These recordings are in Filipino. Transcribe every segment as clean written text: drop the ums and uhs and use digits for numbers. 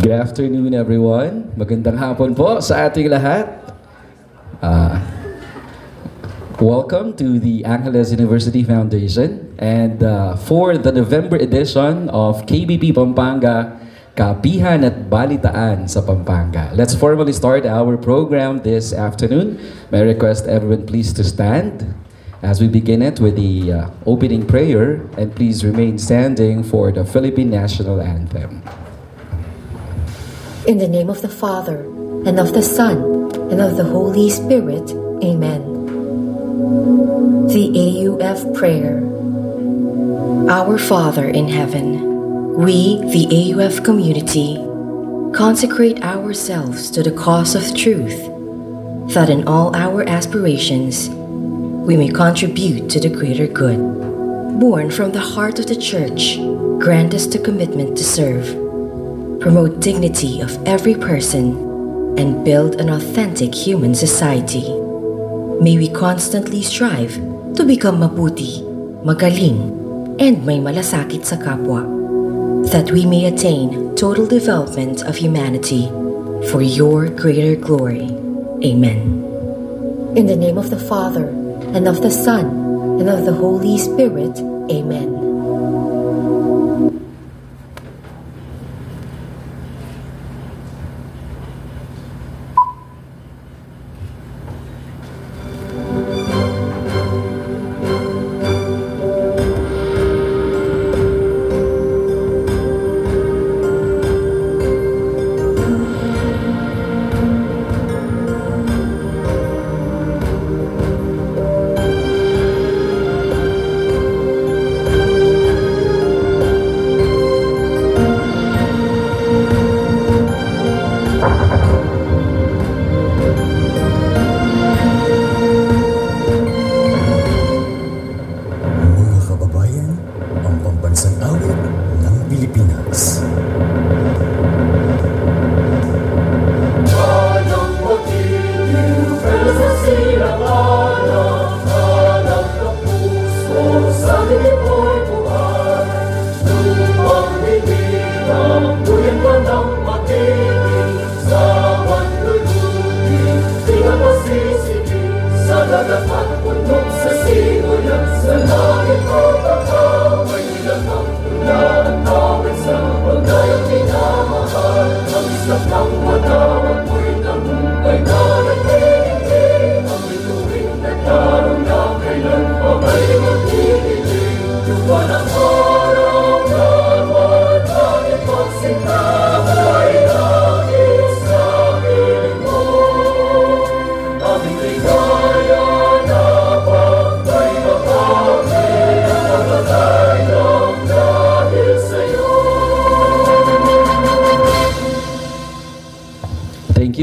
Good afternoon, everyone. Magandang hapon po sa ating lahat. Welcome to the Angeles University Foundation. And for the November edition of KBP Pampanga, Kapihan at Balitaan sa Pampanga. Let's formally start our program this afternoon. May I request everyone please to stand as we begin it with the opening prayer, and please remain standing for the Philippine National Anthem. In the name of the Father, and of the Son, and of the Holy Spirit, Amen. The AUF Prayer. Our Father in heaven, we, the AUF community, consecrate ourselves to the cause of truth, that in all our aspirations, we may contribute to the greater good. Born from the heart of the Church, grant us the commitment to serve, promote dignity of every person, and build an authentic human society. May we constantly strive to become mabuti, magaling, and may malasakit sa kapwa, that we may attain total development of humanity for your greater glory. Amen. In the name of the Father, and of the Son, and of the Holy Spirit, Amen.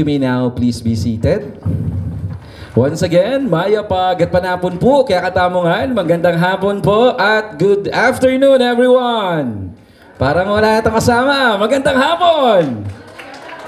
You may now please be seated. Once again, mayapag at panapon po, kaya katamungan, magandang hapon po at good afternoon everyone! Parang wala itong kasama, magandang hapon!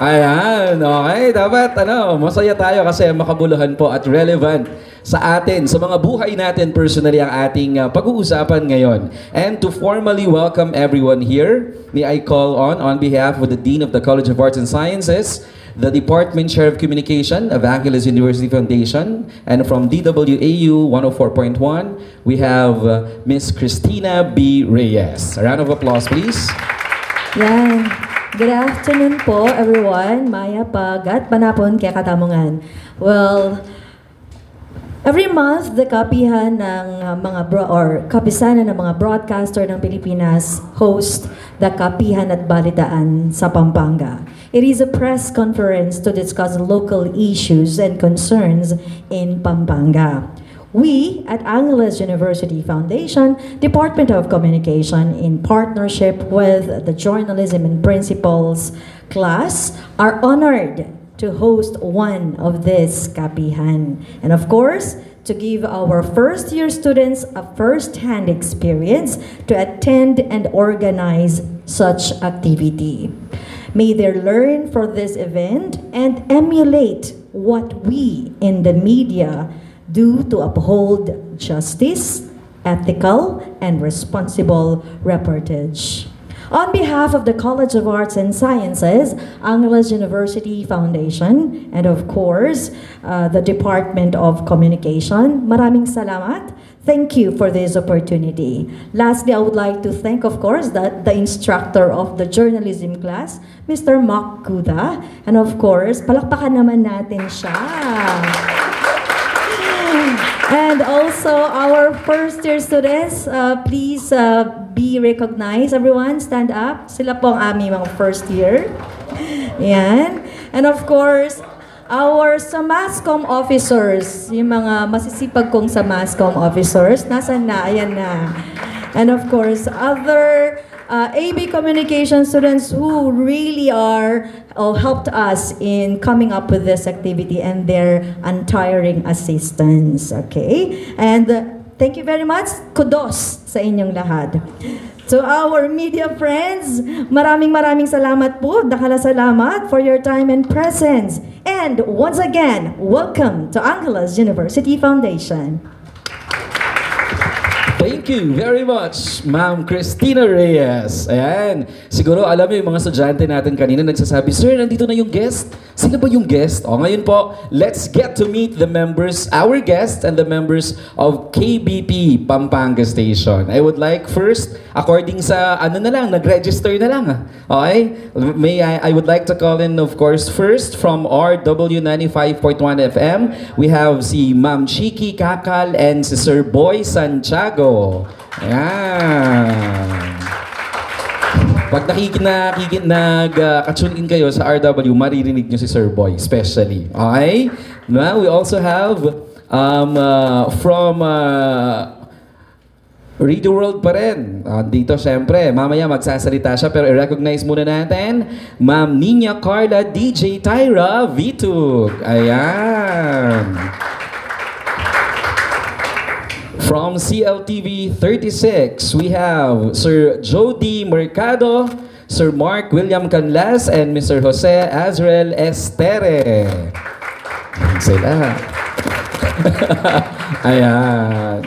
Ayan, okay, dapat masaya tayo kasi makabuluhan po at relevant sa atin, sa mga buhay natin personally ang ating pag-uusapan ngayon. And to formally welcome everyone here, may I call on behalf of the Dean of the College of Arts and Sciences, the Department Chair of Communication of Angeles University Foundation, and from DWAU 104.1, we have Miss Christina B. Reyes. A round of applause, please. Yan. Good afternoon po, everyone. Maya pag at panapon kaya katamungan. Well, every month, the kapihan ng kapisanan ng mga broadcaster ng Pilipinas host the Kapihan at Balitaan sa Pampanga. It is a press conference to discuss local issues and concerns in Pampanga. We at Angeles University Foundation, Department of Communication, in partnership with the Journalism and Principles class, are honored to host one of this kapihan. And of course, to give our first-year students a first-hand experience to attend and organize such activity. May they learn from this event and emulate what we in the media do to uphold justice, ethical, and responsible reportage. On behalf of the College of Arts and Sciences, Angeles University Foundation, and of course, the Department of Communication, maraming salamat. Thank you for this opportunity. Lastly, I would like to thank, of course, the instructor of the journalism class, Mr. Mark Kuda. And of course, palakpakan naman natin siya. And also, our first-year students, please be recognized. Everyone, stand up. Sila po ang aming mga first year. Yan. And of course, our SAMASCOM officers, yung mga masisipag kong SAMASCOM officers, nasan na? Ayan na. And of course, other AB Communication students who really helped us in coming up with this activity and their untiring assistance. Okay? And thank you very much. Kudos sa inyong lahat. To our media friends, maraming salamat po. Dakala salamat for your time and presence. And once again, welcome to Angeles University Foundation. Thank you very much, Ma'am Cristina Reyes. Ayan. Siguro alam mo yung mga estudyante natin kanina nagsasabi, Sir, nandito na yung guest. Sila ba yung guest? O ngayon po, let's get to meet the members, our guests and the members of KBP Pampanga Station. I would like first, according sa nag-register na lang. Okay? I would like to call in, of course, first from RW 95.1 FM, we have si Ma'am Chiki Kakal and si Sir Boy Santiago. Ayan. Pag nag-tune in kayo sa RW, maririnig nyo si Sir Boy, especially. Okay? Now, we also have from Radio World pa rin. Dito, syempre, mamaya magsasalita siya, pero i-recognize muna natin, Ma'am Nina Carla DJ Tyra Vitug. Ayan. From CLTV 36, we have Sir Jody Mercado, Sir Mark William Canlas, and Mr. Jose Azrael Estere. Ayan sila. Ayan.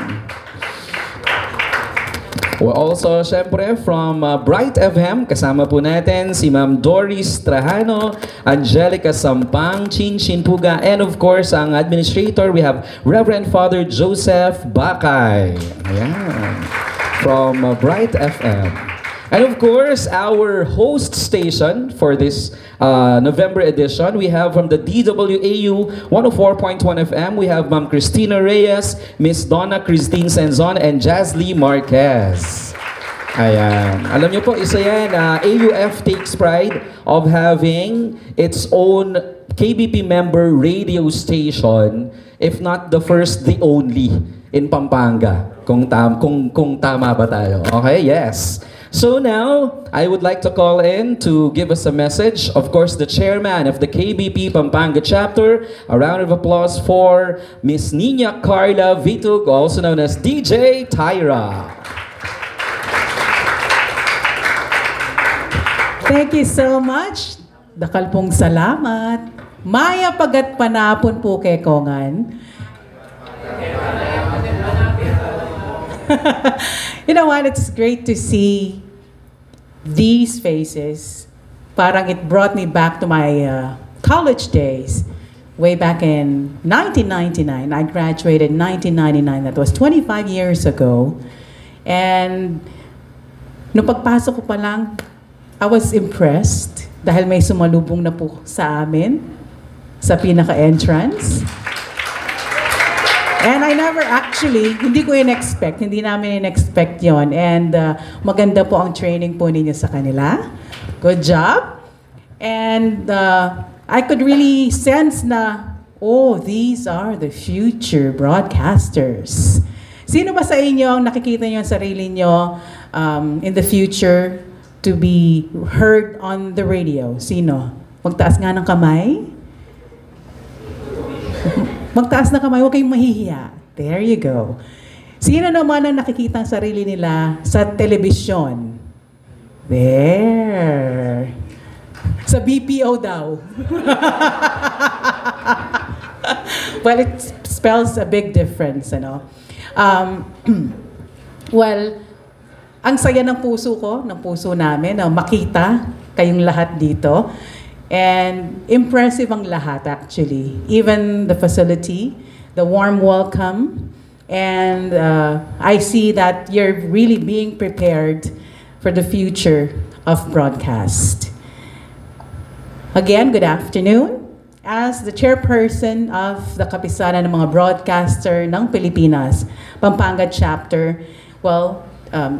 Well, also, syempre, from Bright FM, kasama po natin si Ma'am Doris Trajano, Angelica Sampang, Chin Puga, and of course, ang administrator, we have Reverend Father Joseph Bakay. Ayan. From Bright FM. And of course, our host station for this November edition, we have from the DWAU 104.1 FM, we have Ma'am Cristina Reyes, Miss Donna Christine Senzon, and Jazly Marquez. Ayan. Alam niyo po, isa yan, AUF takes pride of having its own KBP member radio station, if not the first, the only in Pampanga. Kung tama ba tayo? Okay, yes. So now, I would like to call in to give us a message. Of course, the chairman of the KBP Pampanga chapter. A round of applause for Miss Nina Carla Vitug, also known as DJ Tyra. Thank you so much. Dakal pong salamat. Maya pagat panapon po kay Kongan. You know what? It's great to see these faces. Parang it brought me back to my college days. Way back in 1999. I graduated in 1999. That was 25 years ago. And nung pagpasok ko pa lang, I was impressed dahil may sumalubong na po sa amin sa pinaka-entrance. And I never actually, hindi ko in-expect, hindi namin in-expect yon. And maganda po ang training po ninyo sa kanila. Good job. And I could really sense na, oh, these are the future broadcasters. Sino ba sa inyo ang nakikita nyo ang sarili nyo in the future to be heard on the radio? Sino? Magtaas nga ng kamay. Magtaas na kamay, huwag kayong mahihiya. There you go. Sino naman ang nakikita ang sarili nila sa telebisyon? There. Sa BPO daw. Well, it spells a big difference, ano? Well, Ang saya ng puso ko, ng puso namin, na makita kayong lahat dito. And impressive ang lahat actually. Even the facility, the warm welcome. And I see that you're really being prepared for the future of broadcast. Again, good afternoon. As the chairperson of the Kapisanan ng mga broadcaster ng Pilipinas, Pampanga chapter, well,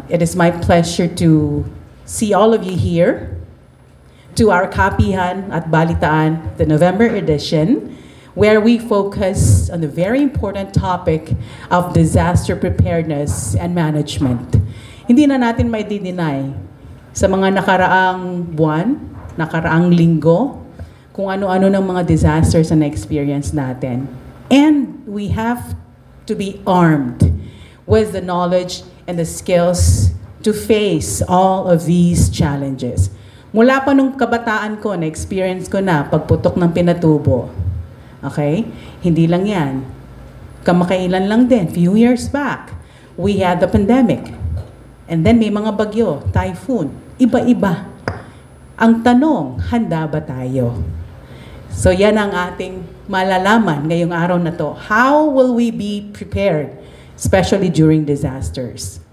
it is my pleasure to see all of you here to our Kapihan at Balitaan, the November edition, where we focus on the very important topic of disaster preparedness and management. Hindi na natin may deny sa mga nakaraang buwan, nakaraang linggo, kung ano-ano ng mga disasters na na-experience natin. And we have to be armed with the knowledge and the skills to face all of these challenges. Mula pa nung kabataan ko, na-experience ko na pagputok ng Pinatubo. Okay? Hindi lang yan. Kamakailan lang din, few years back, we had the pandemic. And then may mga bagyo, typhoon, iba-iba. Ang tanong, handa ba tayo? So yan ang ating malalaman ngayong araw na to. How will we be prepared, especially during disasters?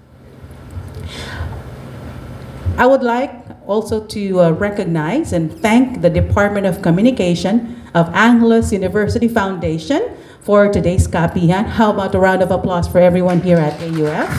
I would like also to recognize and thank the Department of Communication of Angeles University Foundation for today's Kapihan. How about a round of applause for everyone here at AUF?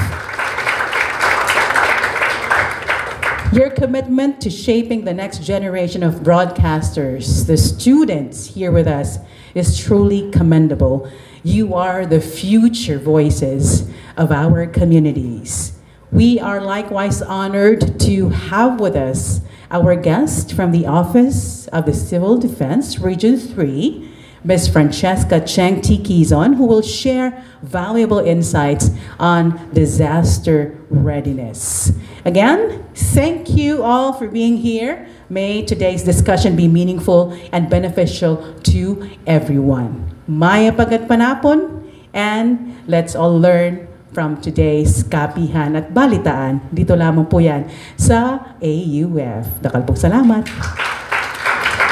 Your commitment to shaping the next generation of broadcasters, the students here with us, is truly commendable. You are the future voices of our communities. We are likewise honored to have with us our guest from the Office of the Civil Defense, Region 3, Ms. Francesca Cheng T. Quizon, who will share valuable insights on disaster readiness. Again, thank you all for being here. May today's discussion be meaningful and beneficial to everyone. Maya pagat panapon, and let's all learn from today's Kapihan at Balitaan. Dito lamang po yan sa AUF. Dakal po salamat.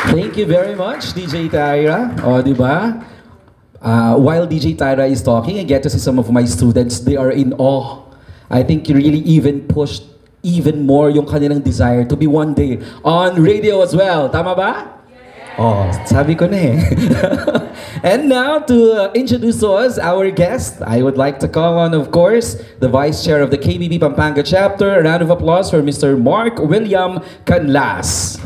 Thank you very much, DJ Tyra. O, di ba? While DJ Tyra is talking, I get to see some of my students. They are in awe. I think you really even pushed even more yung kanilang desire to be one day on radio as well. Tama ba? Oh, sabi ko na eh. And now to introduce to us our guest, I would like to call on, of course, the Vice Chair of the KBB Pampanga Chapter. A round of applause for Mr. Mark William Canlas.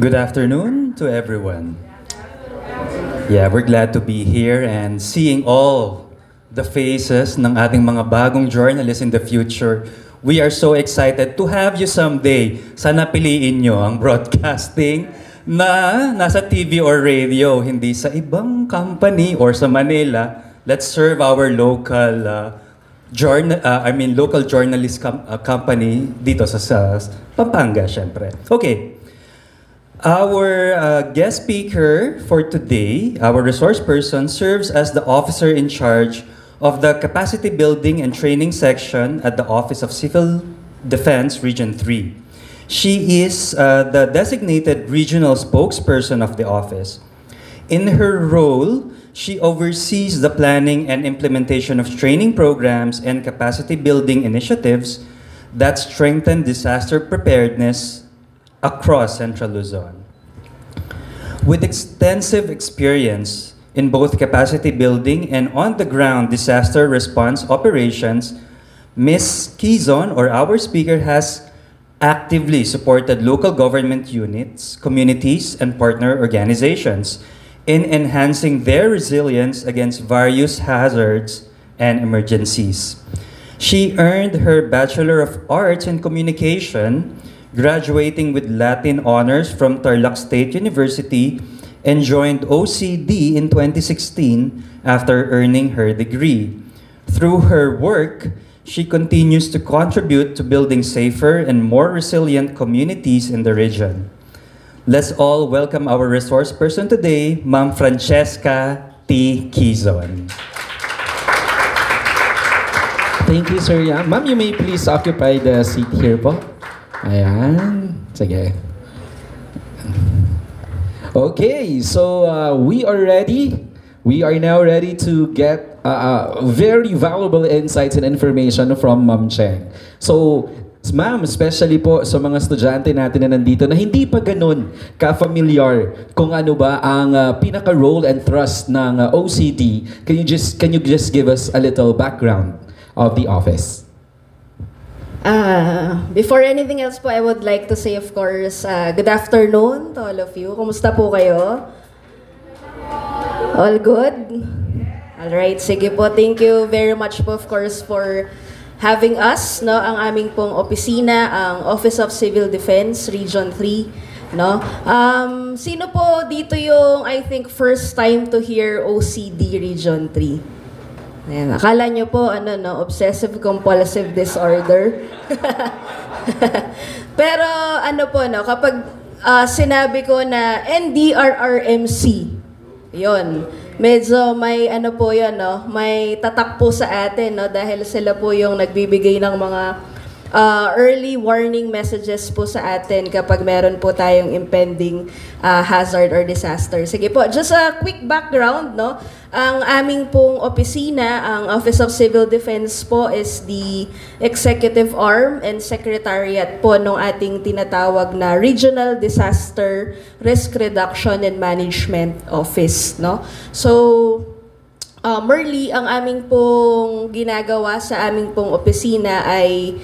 Good afternoon to everyone. Yeah, we're glad to be here and seeing all the faces ng ating mga bagong journalists in the future. We are so excited to have you someday. Sana piliin nyo ang broadcasting na nasa TV or radio, hindi sa ibang company or sa Manila. Let's serve our local local journalist company dito sa Pampanga, syempre. Okay. Our guest speaker for today, our resource person, serves as the officer in charge of the Capacity Building and Training Section at the Office of Civil Defense, Region 3. She is the designated regional spokesperson of the office. In her role, she oversees the planning and implementation of training programs and capacity building initiatives that strengthen disaster preparedness across Central Luzon. With extensive experience in both capacity building and on-the-ground disaster response operations, Ms. Quizon, or our speaker, has actively supported local government units, communities, and partner organizations in enhancing their resilience against various hazards and emergencies. She earned her Bachelor of Arts in Communication, graduating with Latin honors from Tarlac State University, and joined OCD in 2016 after earning her degree. Through her work, she continues to contribute to building safer and more resilient communities in the region. Let's all welcome our resource person today, Ma'am Francesca T. Quizon. Thank you, Sir Yam. Ma'am, you may please occupy the seat here po. Ayan. Sige. Okay, so we are ready. We are now ready to get very valuable insights and information from Ma'am Cheng. So, ma'am, especially po sa mga estudyante natin na nandito na hindi pa ganun ka-familiar kung ano ba ang pinaka-role and thrust ng OCD, can you just give us a little background of the office? Before anything else po, I would like to say, of course, good afternoon to all of you. Kumusta po kayo? All good? Alright, sige po. Thank you very much po, of course, for having us, no, ang aming pong opisina, ang Office of Civil Defense, Region 3, no. Sino po dito yung, I think, first time to hear OCD Region 3? Ayan, akala nyo po, ano, no, obsessive compulsive disorder. Pero, ano po, no, kapag sinabi ko na NDRRMC, yon, medyo may ano po yan, no? May tatak po sa atin, no? Dahil sila po yung nagbibigay ng mga early warning messages po sa atin kapag meron po tayong impending hazard or disaster. Sige po, just a quick background, no? Ang aming pong opisina, ang Office of Civil Defense po is the executive arm and secretariat po ng ating tinatawag na Regional Disaster Risk Reduction and Management Office, no? So, merely ang aming pong ginagawa sa aming pong opisina ay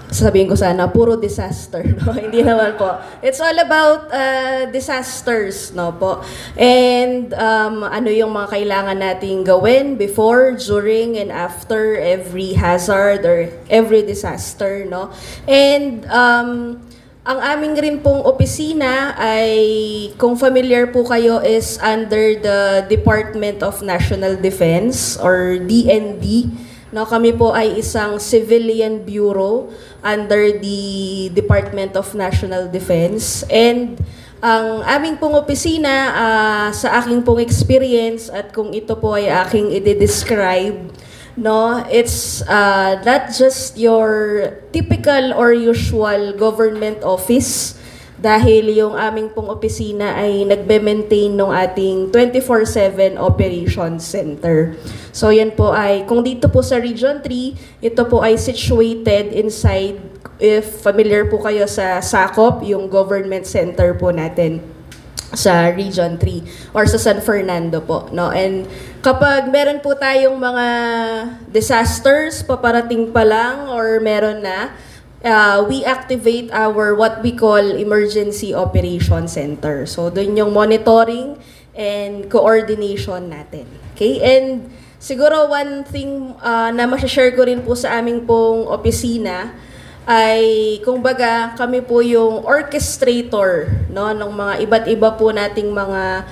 sabihin ko sana, puro disaster, no? Hindi naman po. It's all about disasters, no po. And ano yung mga kailangan nating gawin before, during, and after every hazard or every disaster, no? And ang aming rin pong opisina ay, kung familiar po kayo, is under the Department of National Defense or DND. No, kami po ay isang civilian bureau under the Department of National Defense. And ang aming pong opisina, sa aking pong experience at kung ito po ay aking i-describe, no, it's not just your typical or usual government office, dahil yung aming pong opisina ay nagbe-maintain ng ating 24/7 operations center. So yan po ay, kung dito po sa Region 3, ito po ay situated inside, if familiar po kayo sa SACOP, yung government center po natin sa Region 3 or sa San Fernando po, no? And kapag meron po tayong mga disasters, paparating pa lang or meron na, we activate our what we call Emergency Operation Center. So, doon yung monitoring and coordination natin. Okay? And siguro one thing na masashare ko rin po sa aming pong opisina ay, kumbaga, kami po yung orchestrator, no, ng mga iba't iba po nating mga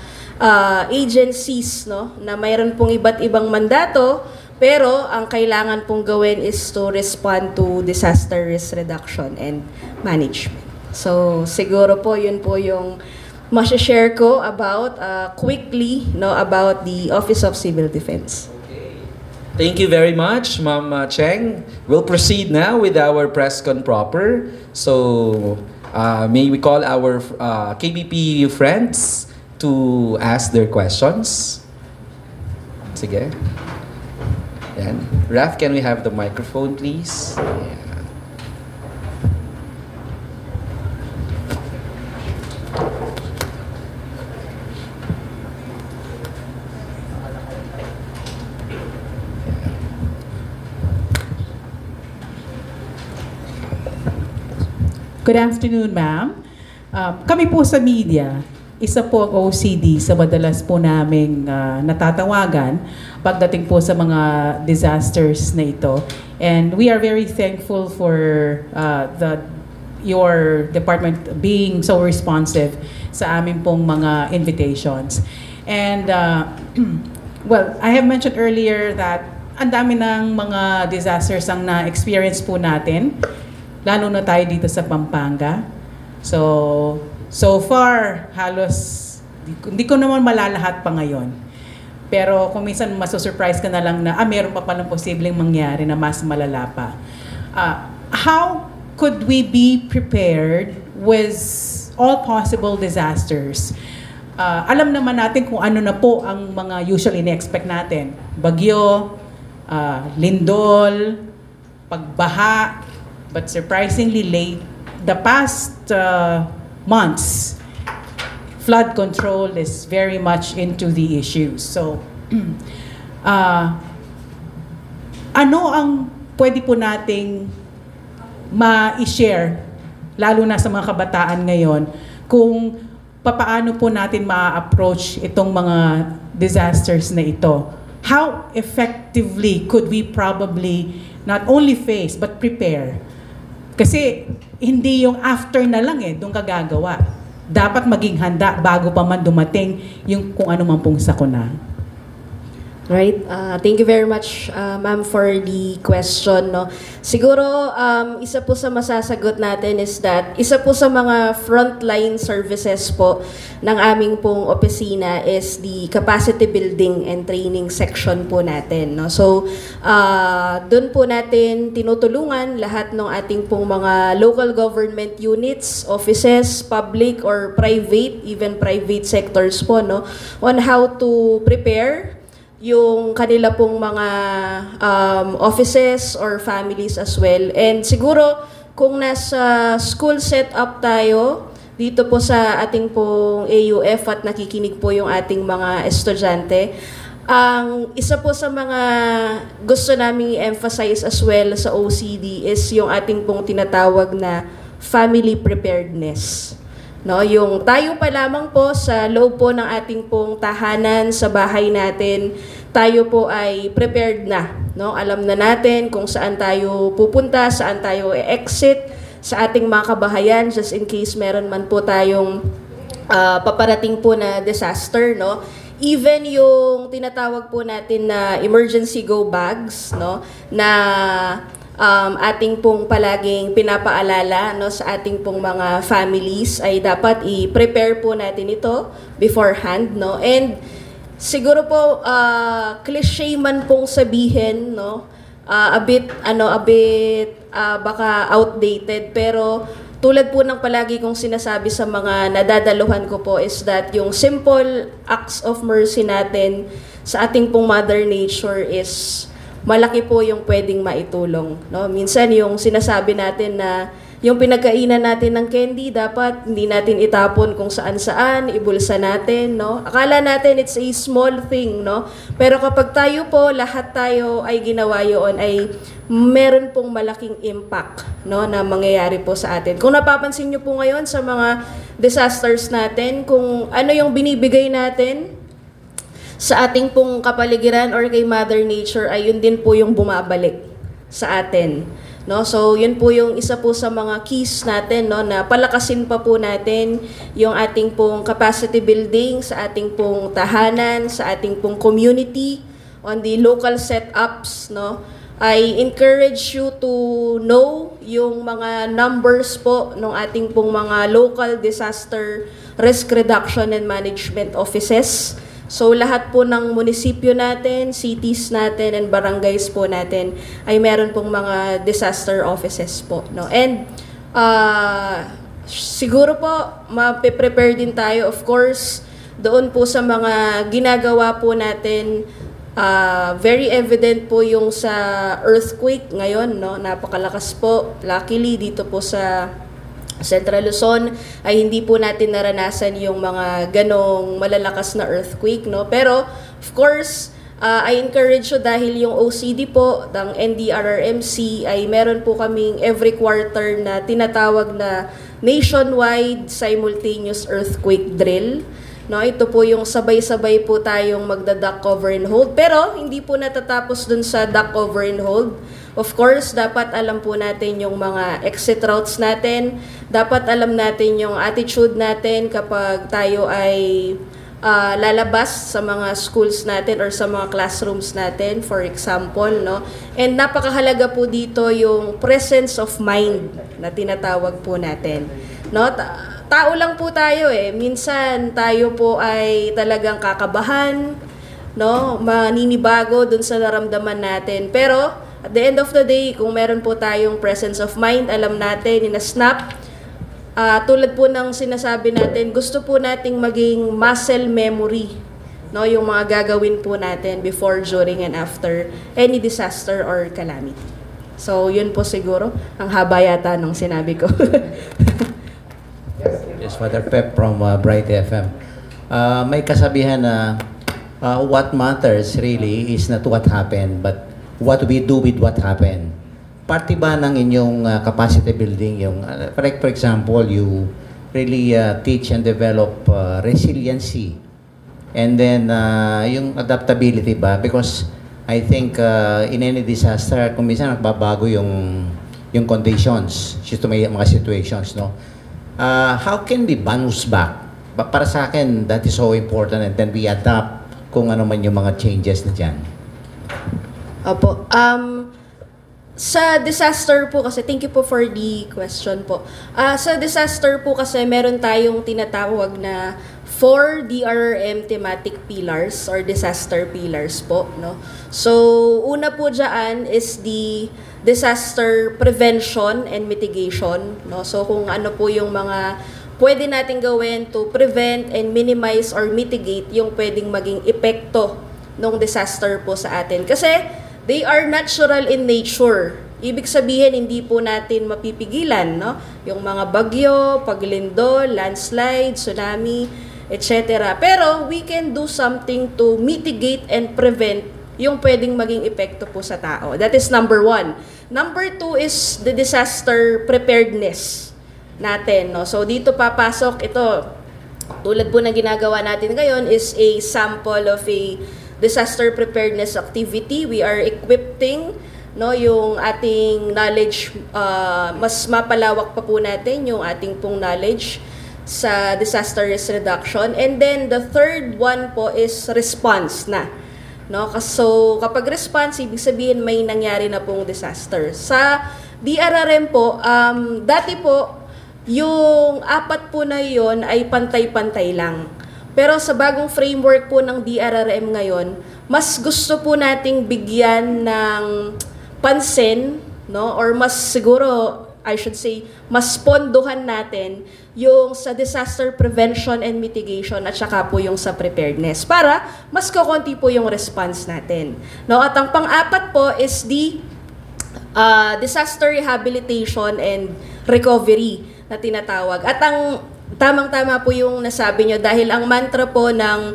agencies, no, na mayroon pong iba't ibang mandato. Pero ang kailangan pong gawin is to respond to disaster risk reduction and management. So siguro po yun po yung masashare ko about quickly, no, about the Office of Civil Defense. Okay. Thank you very much, Ma'am Cheng. We'll proceed now with our press con proper. So may we call our KBP friends to ask their questions. Sige. Yan. Raf, can we have the microphone, please? Yeah. Good afternoon, ma'am. Kami po sa media, isa po ang OCD sa madalas po naming natatawagan pagdating po sa mga disasters na ito. And we are very thankful for your department being so responsive sa amin pong mga invitations. And well, I have mentioned earlier that ang dami ng mga disasters ang na-experience po natin, lalo na tayo dito sa Pampanga. So far, halos, hindi ko naman malalahat pa ngayon. Pero kung minsan masusurprise ka na lang na, meron pa palang posibleng mangyari na mas malala pa. How could we be prepared with all possible disasters? Alam naman natin kung ano na po ang mga usually na-expect natin. Bagyo, lindol, pagbaha, but surprisingly late, the past months, flood control is very much into the issues. So, ano ang pwede po nating ma-share, lalo na sa mga kabataan ngayon, kung papaano po natin ma-approach itong mga disasters na ito? How effectively could we probably not only face but prepare? Kasi hindi yung after na lang doon ka gagawa. Dapat maging handa bago pa man dumating yung kung ano man pong sakuna. Right. Thank you very much, ma'am, for the question. No? Siguro, isa po sa masasagot natin is that isa po sa mga frontline services po ng aming pong opisina is the capacity building and training section po natin. No? So, doon po natin tinutulungan lahat ng ating pong mga local government units, offices, public or private, even private sectors po, no, on how to prepare yung kanila pong mga offices or families as well. And siguro, kung nasa school setup tayo, dito po sa ating pong AUF at nakikinig po yung ating mga estudyante, ang isa po sa mga gusto namin i-emphasize as well sa OCD is yung ating pong tinatawag na family preparedness. No, yung tayo pa lamang po sa loob po ng ating pong tahanan sa bahay natin, tayo po ay prepared na. No? Alam na natin kung saan tayo pupunta, saan tayo i-exit sa ating mga kabahayan just in case meron man po tayong paparating po na disaster. No? Even yung tinatawag po natin na emergency go bags, no, na ating pong palaging pinapaalala, no, sa ating pong mga families ay dapat i-prepare po natin ito beforehand, no. And siguro po cliche man pong sabihin, no, a bit baka outdated, pero tulad po ng palagi kong sinasabi sa mga nadadaluhan ko po is that yung simple acts of mercy natin sa ating pong Mother Nature is malaki po yung pwedeng maitulong. No? Minsan yung sinasabi natin na yung pinagkainan natin ng candy, dapat hindi natin itapon kung saan-saan, ibulsa natin. No? Akala natin it's a small thing. No? Pero kapag tayo po, lahat tayo ay ginawa yun, ay meron pong malaking impact, no, na mangyayari po sa atin. Kung napapansin nyo po ngayon sa mga disasters natin, kung ano yung binibigay natin sa ating pong kapaligiran or kay Mother Nature, ay yun din po yung bumabalik sa atin. No? So, yun po yung isa po sa mga keys natin, no, na palakasin pa po natin yung ating pong capacity building sa ating pong tahanan, sa ating pong community, on the local setups. No? I encourage you to know yung mga numbers po ng ating pong mga local disaster risk reduction and management offices. So lahat po ng munisipyo natin, cities natin, and barangays po natin ay meron pong mga disaster offices po. No? And siguro po, mape-prepare din tayo, of course, doon po sa mga ginagawa po natin. Very evident po yung sa earthquake ngayon, no? Napakalakas po. Luckily, dito po sa Central Luzon ay hindi po natin naranasan yung mga ganong malalakas na earthquake, no? Pero of course, I encourage you dahil yung OCD po ng NDRRMC ay meron po kaming every quarter na tinatawag na nationwide simultaneous earthquake drill. No, ito po yung sabay-sabay po tayong magda-duck cover and hold, pero hindi po natatapos dun sa duck cover and hold. Of course, dapat alam po natin yung mga exit routes natin. Dapat alam natin yung attitude natin kapag tayo ay lalabas sa mga schools natin or sa mga classrooms natin, for example. No? And napakahalaga po dito yung presence of mind na tinatawag po natin. No? Tao lang po tayo eh. Minsan tayo po ay talagang kakabahan, no, maninibago dun sa naramdaman natin. Pero at the end of the day, kung meron po tayong presence of mind, alam natin, in-snap, tulad po ng sinasabi natin, gusto po nating maging muscle memory, no, yung mga gagawin po natin before, during, and after any disaster or calamity. So, yun po siguro. Ang haba yata nung sinabi ko. Yes, Father Pep from Bright FM. May kasabihan na what matters really is not what happened, but what we do with what happened. Parte ba ng inyong capacity building, yung, for example, you really teach and develop resiliency, and then yung adaptability ba? Because I think in any disaster, kung minsan nagbabago yung conditions, may mga situations, no? How can we bounce back? Para sa akin, that is so important, and then we adapt kung ano man yung mga changes na dyan. Opo. Sa disaster po kasi, thank you po for the question po. Sa disaster po kasi, meron tayong tinatawag na 4 DRRM thematic pillars or disaster pillars po, no? So, una po dyan is the disaster prevention and mitigation, no? So, kung ano po yung mga pwede natin gawin to prevent and minimize or mitigate yung pwedeng maging epekto ng disaster po sa atin. Kasi, they are natural in nature. Ibig sabihin, hindi po natin mapipigilan, no? Yung mga bagyo, paglindol, landslide, tsunami, etc. Pero we can do something to mitigate and prevent yung pwedeng maging epekto po sa tao. That is number 1. Number 2 is the disaster preparedness natin, no? So dito papasok ito, tulad po ng ginagawa natin ngayon, is a sample of a disaster preparedness activity. We are equipping, no, yung ating knowledge, mas mapalawak pa po natin yung ating pong knowledge sa disaster risk reduction. And then the third one po is response na, no? So kapag response, ibig sabihin may nangyari na pong disaster. Sa DRRM po, dati po yung 4 po na yon ay pantay-pantay lang. Pero sa bagong framework po ng DRRM ngayon, mas gusto po nating bigyan ng pansin, no? Or mas siguro, I should say, mas pondohan natin yung sa disaster prevention and mitigation at saka po yung sa preparedness para mas kukunti po yung response natin. No? At ang pang-4 po is the disaster rehabilitation and recovery na tinatawag. At ang tamang-tama po yung nasabi nyo dahil ang mantra po ng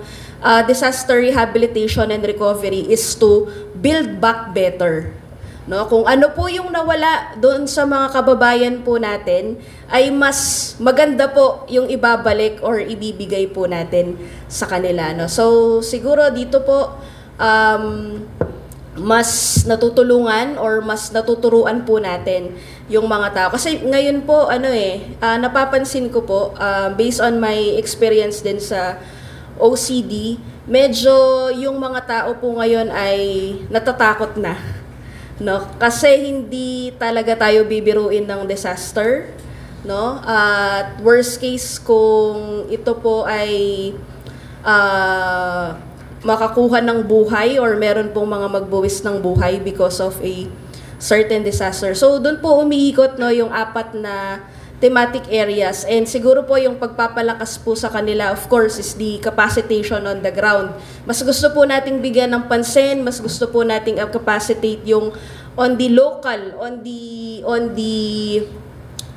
disaster rehabilitation and recovery is to build back better. No, kung ano po yung nawala doon sa mga kababayan po natin ay mas maganda po yung ibabalik or ibibigay po natin sa kanila, no. So siguro dito po mas natutulungan or mas natuturuan po natin yung mga tao. Kasi ngayon po napapansin ko po based on my experience din sa OCD, medyo yung mga tao po ngayon ay natatakot na. No, kasi hindi talaga tayo bibiruin ng disaster, no? At worst case kung ito po ay makakuha ng buhay or meron pong mga magbuwis ng buhay because of a certain disaster. So doon po umiikot, no, yung 4 na thematic areas, and siguro po yung pagpapalakas po sa kanila, of course, is the capacitation on the ground. Mas gusto po nating bigyan ng pansin, mas gusto po nating capacitate yung on the local, on the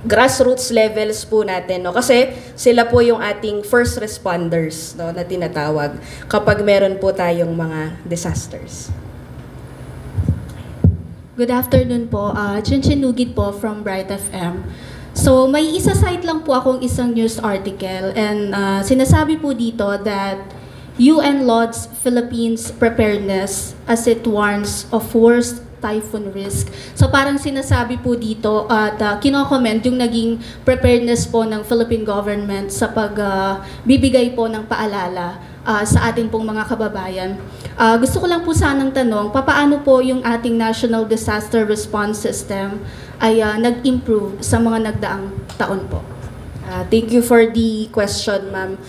grassroots levels po natin, no? Kasi sila po yung ating first responders, no, na tinatawag kapag meron po tayong mga disasters. Good afternoon po. Chinchinugid po from Bright FM. So, may isa-cite lang po akong isang news article, and sinasabi po dito that UN lauds Philippines preparedness as it warns of worst typhoon risk. So, parang sinasabi po dito at kino-comment yung naging preparedness po ng Philippine government sa pagbibigay po ng paalala sa atin pong mga kababayan. Gusto ko lang po sanang tanong, papaano po yung ating National Disaster Response System ay nag-improve sa mga nagdaang taon po? Thank you for the question, ma'am.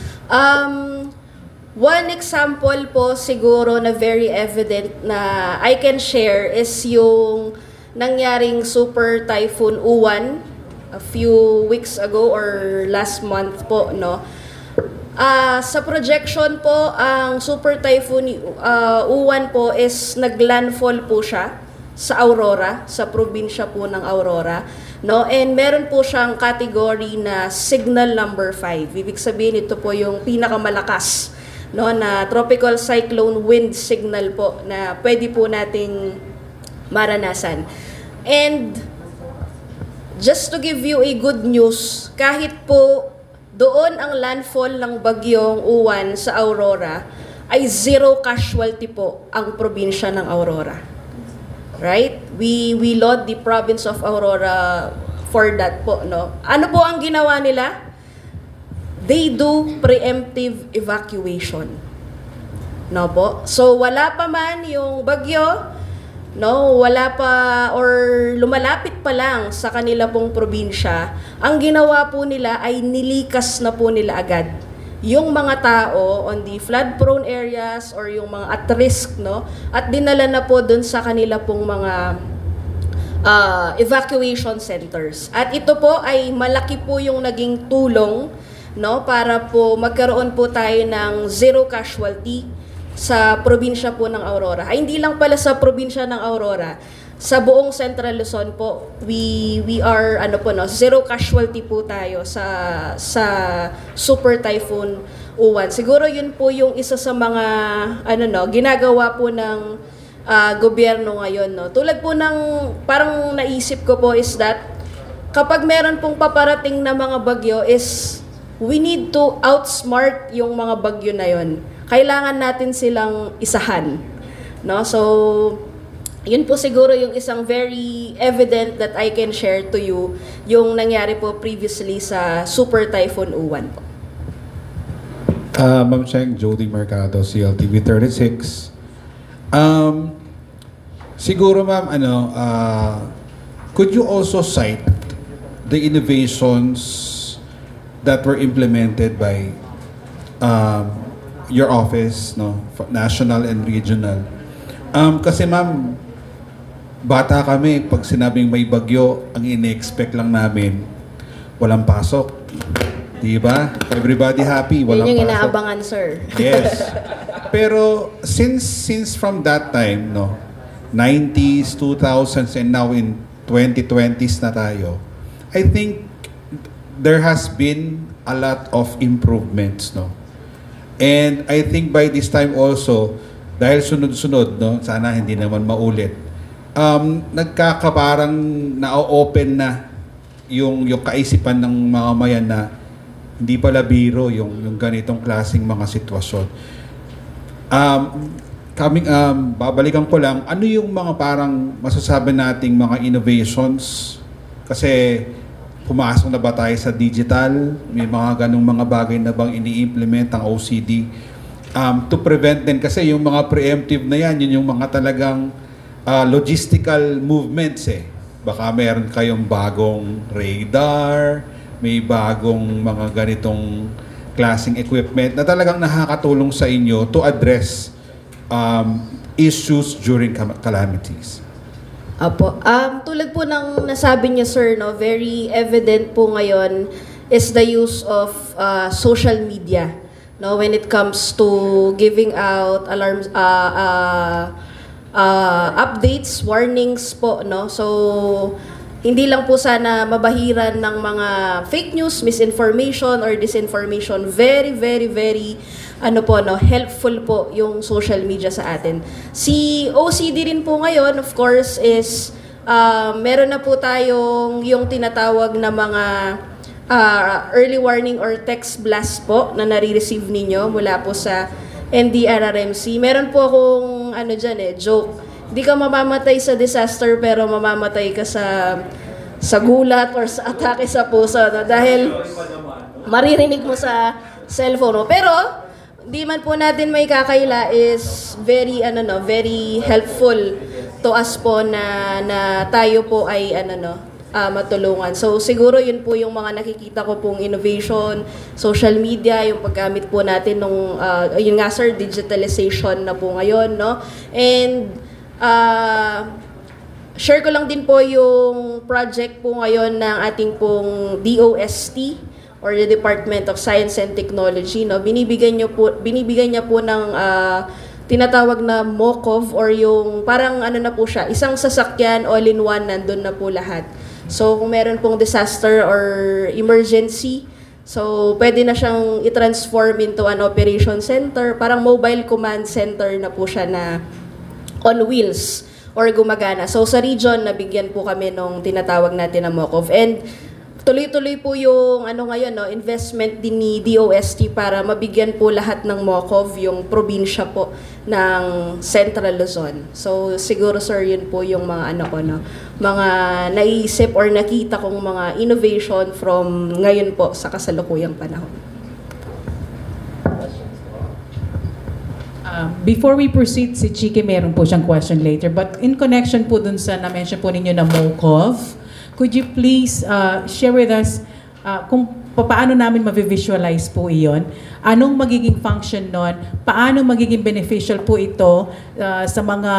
One example po siguro na very evident na I can share is yung nangyaring Super Typhoon Uwan a few weeks ago or last month po, no? Sa projection po, ang Super Typhoon Uwan po is naglandfall po siya sa Aurora, sa probinsya po ng Aurora, no? And meron po siyang category na signal number 5. Ibig sabihin ito po yung pinakamalakas, no, na tropical cyclone wind signal po na pwede po nating maranasan. And just to give you a good news, kahit po doon ang landfall ng bagyong Uwan sa Aurora, ay 0 casualty po ang probinsya ng Aurora. Right? We laud the province of Aurora for that po, no? Ano po ang ginawa nila? They do preemptive evacuation. No po? So wala pa man yung bagyo, no, wala pa or lumalapit pa lang sa kanila pong probinsya, ang ginawa po nila ay nilikas na po nila agad yung mga tao on the flood-prone areas or yung mga at risk, no, at dinala na po dun sa kanila pong mga evacuation centers. At ito po ay malaki po yung naging tulong, no, para po magkaroon po tayo ng 0 casualty sa probinsya po ng Aurora. Ay, hindi lang pala sa probinsya ng Aurora, sa buong Central Luzon po, we are 0 casualty po tayo sa Super Typhoon Uwan. Siguro yun po yung isa sa mga ginagawa po ng gobyerno ngayon, no. Tulad po ng parang naisip ko po is that kapag meron pong paparating na mga bagyo is we need to outsmart yung mga bagyo na yon. Kailangan natin silang isahan, no? So yun po siguro yung isang very evident that I can share to you, yung nangyari po previously sa Super Typhoon Uwan po. Ma'am Cheng, Jody Mercado, CLTV 36. Siguro ma'am, could you also cite the innovations that were implemented by your office, no, national and regional? Kasi ma'am, bata kami, pag sinabing may bagyo, ang ine-expect lang namin, walang pasok. Di ba? Everybody happy, walang yun yung pasok. inaabangan, sir. Yes. Pero since from that time, no, 90s, 2000s, and now in 2020s na tayo, I think there has been a lot of improvements, no. And I think by this time also, dahil sunod-sunod, no, sana hindi naman maulit, nagkakaparang na-open na yung kaisipan ng mga mayan na hindi pala biro yung ganitong klaseng mga sitwasyon. Babalikan ko lang, ano yung mga parang masasabi nating mga innovations? Kasi pumasok na ba tayo sa digital? May mga ganong mga bagay na bang ini-implement ang OCD? To prevent din, kasi yung mga preemptive na yan, yun yung mga talagang logistical movements eh. Baka meron kayong bagong radar, may bagong mga ganitong klaseng equipment na talagang nakakatulong sa inyo to address issues during calamities. Apo. Tulad po ng nasabi niya, sir, no, very evident po ngayon is the use of social media, no, when it comes to giving out alarms, updates, warnings po, no. So hindi lang po sana mabahiran ng mga fake news, misinformation or disinformation. Very helpful po yung social media sa atin. Si OCD rin po ngayon, of course, is meron na po tayong yung tinatawag na mga early warning or text blast po na nare-receive ninyo mula po sa NDRRMC. Meron po akong joke. Hindi ka mamamatay sa disaster pero mamamatay ka sa gulat or sa atake sa puso, no? Dahil maririnig mo sa cellphone mo. Pero di man po natin may kakaila is very very helpful to us po na tayo po ay matulungan. So siguro yun po yung mga nakikita ko pong innovation, social media, yung paggamit po natin nung yun nga sir, digitalization na po ngayon, no? And share ko lang din po yung project po ngayon ng ating pong DOST or the Department of Science and Technology, no? Binibigyan niya po ng tinatawag na MOCOV or yung parang ano na po siya, isang sasakyan all-in-one, nandun na po lahat. So kung meron pong disaster or emergency, so pwede na siyang i-transform into an operation center, parang mobile command center na po siya na on wheels or gumagana. So sa region, nabigyan po kami nung tinatawag natin na MOCOV. And tuloy-tuloy po yung ngayon, no, investment din ni DOST para mabigyan po lahat ng MOCOV yung probinsya po ng Central Luzon. So siguro sir, yun po yung mga mga naisip or nakita kong mga innovation from ngayon po sa kasalukuyang panahon. Before we proceed, si Chiki meron po siyang question later. But in connection po dun sa na-mention po ninyo na MOCOV, could you please share with us kung paano namin ma-visualize po iyon? Anong magiging function nun? Paano magiging beneficial po ito sa mga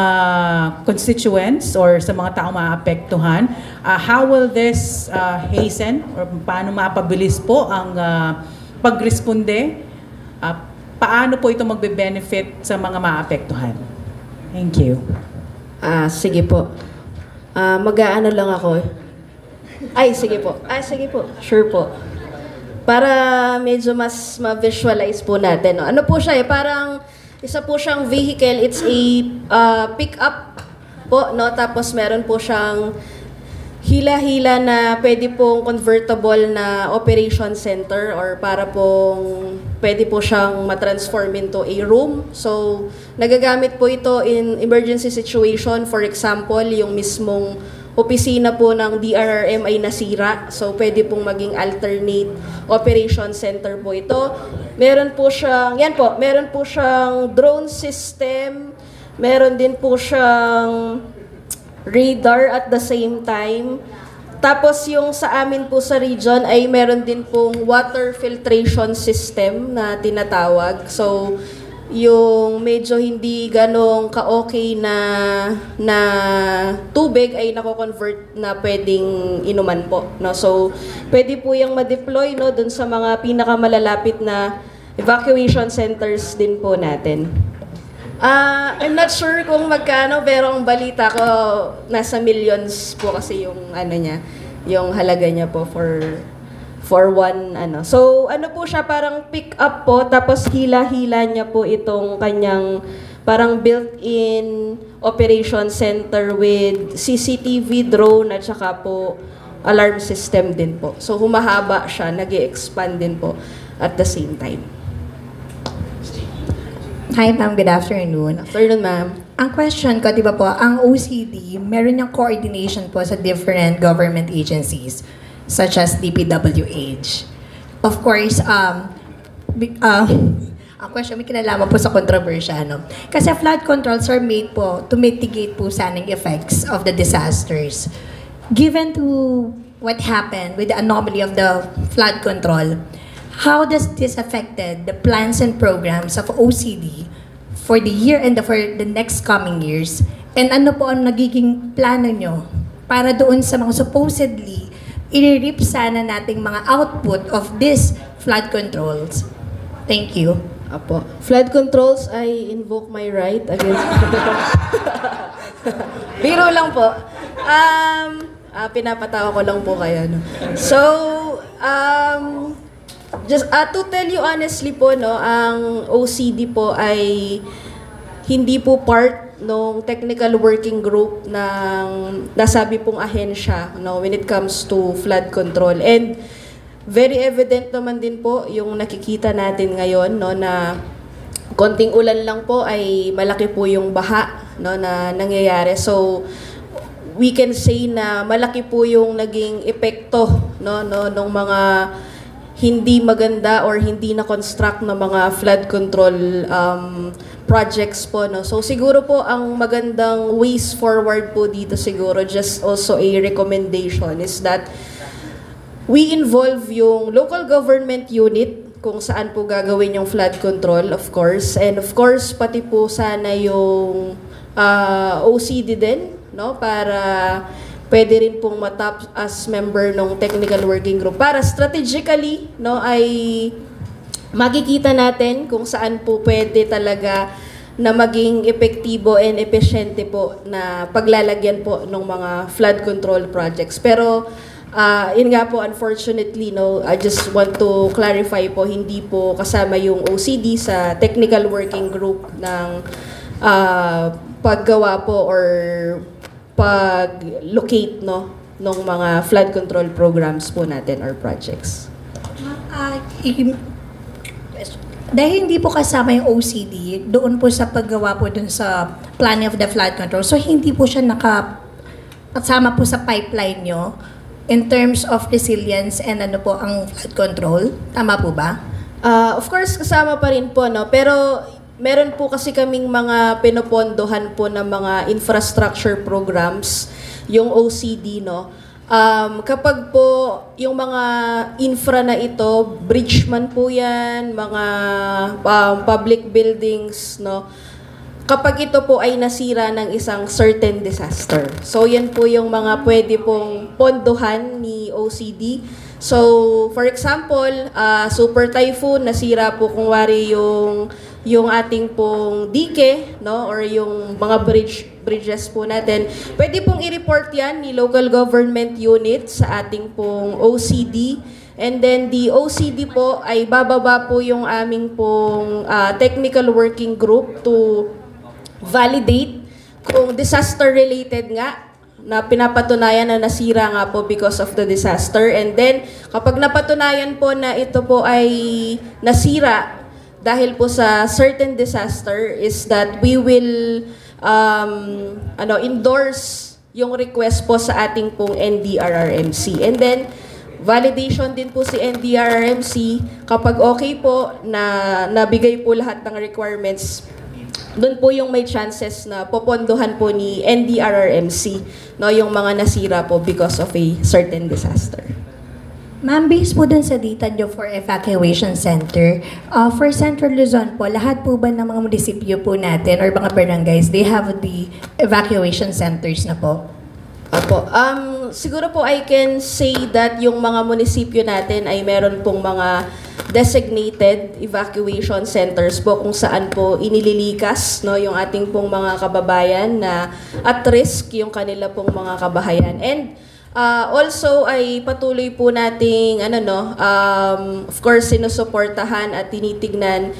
constituents or sa mga taong maapektuhan? How will this hasten or paano mapabilis po ang pagresponde? Paano po ito magbe-benefit sa mga maapektuhan? Thank you. Sige po. Mag-aano lang ako. Ay, sige po. Sige po. Sure po. Para medyo mas ma-visualize po natin. No? Ano po siya parang isa po siyang vehicle. It's a pick-up po, no? Tapos meron po siyang hila-hila na pwede pong convertible na operation center or para pong pwede po siyang matransform into a room. So, nagagamit po ito in emergency situation. For example, yung mismong opisina po ng DRRM ay nasira. So, pwede pong maging alternate operation center po ito. Meron po siyang, meron po siyang drone system. Meron din po siyang radar at the same time. Tapos yung sa amin po sa region ay meron din pong water filtration system na tinatawag. So, yung medyo hindi ganong ka-okay na tubig ay nako-convert na pwedeng inuman po, no? So, pwede po yung ma-deploy, no, dun sa mga pinakamalalapit na evacuation centers din po natin. I'm not sure kung magkano, pero ang balita ko nasa millions po kasi yung yung halaga niya po for one So po siya, parang pick up po, tapos hila-hila niya po itong kanyang parang built-in operation center with CCTV, drone at saka po alarm system din po. So humahaba siya, nag-i-expand din po at the same time. Hi ma'am, good afternoon. Afternoon ma'am. Ang question ko, di ba po, ang OCD, meron niyang coordination po sa different government agencies such as DPWH. Of course, ang question, may kinalaman po sa kontrobersya, no? Kasi flood controls are made po to mitigate po sanang effects of the disasters. Given to what happened with the anomaly of the flood control, how does this affected the plans and programs of OCD for the year and for the next coming years? And ano po ang nagiging plano nyo para doon sa mga supposedly i-reap sana nating mga output of this flood controls? Thank you. Apo. Flood controls, I invoke my right against... Biro lang po. Pinapatawa ko lang po kayo. No? So, just to tell you honestly po, no, ang OCD po ay hindi po part ng technical working group ng nasabi pong ahensya, no, when it comes to flood control. And very evident naman din po yung nakikita natin ngayon, no, na konting ulan lang po ay malaki po yung baha, no, na nangyayari. So we can say na malaki po yung naging epekto, no, ng mga hindi maganda or hindi na-construct na mga flood control projects po, no? So siguro po ang magandang ways forward po dito siguro, just also a recommendation, is that we involve yung local government unit kung saan po gagawin yung flood control, of course. And of course, pati po sana yung OCD din, no? Para pwede rin pong matap as member ng technical working group. Para strategically, no, ay makikita natin kung saan po pwede talaga na maging epektibo and epesyente po na paglalagyan po ng mga flood control projects. Pero yun nga po, unfortunately, no, I just want to clarify po, hindi po kasama yung OCD sa technical working group ng paggawa po or pag-locate, no, ng mga flood control programs po natin or projects. Dahil hindi po kasama yung OCD, doon po sa paggawa po dun sa planning of the flood control, so hindi po siya kasama po sa pipeline nyo in terms of resilience and ano po ang flood control. Tama po ba? Of course, kasama pa rin po, no? Pero meron po kasi kaming mga pinopondohan po ng mga infrastructure programs, yung OCD, no? Kapag po yung mga infra na ito, bridge man po yan, mga public buildings, no? Kapag ito po ay nasira ng isang certain disaster. So, yan po yung mga pwede pong pondohan ni OCD. So, for example, super typhoon, nasira po kung wari yung ating pong dike, no? Or yung mga bridges po natin. Pwede pong i-report yan ni local government unit sa ating pong OCD. And then the OCD po ay bababa po yung aming pong technical working group to validate kung disaster-related nga na pinapatunayan na nasira nga po because of the disaster. And then, kapag napatunayan po na ito po ay nasira dahil po sa certain disaster, is that we will endorse yung request po sa ating pong NDRRMC. And then, validation din po si NDRRMC kapag okay po na nabigay po lahat ng requirements, doon po yung may chances na popondohan po ni NDRRMC, no, yung mga nasira po because of a certain disaster. Ma'am, based po dun sa data nyo for evacuation center, for Central Luzon po, lahat po ba ng mga munisipyo po natin or mga barangays, they have the evacuation centers na po? Apo. Siguro po I can say that yung mga munisipyo natin ay meron pong mga designated evacuation centers po kung saan po inililikas, no, yung ating pong mga kababayan na at risk yung kanila pong mga kabahayan. And also ay patuloy po nating of course sinusuportahan at tinitignan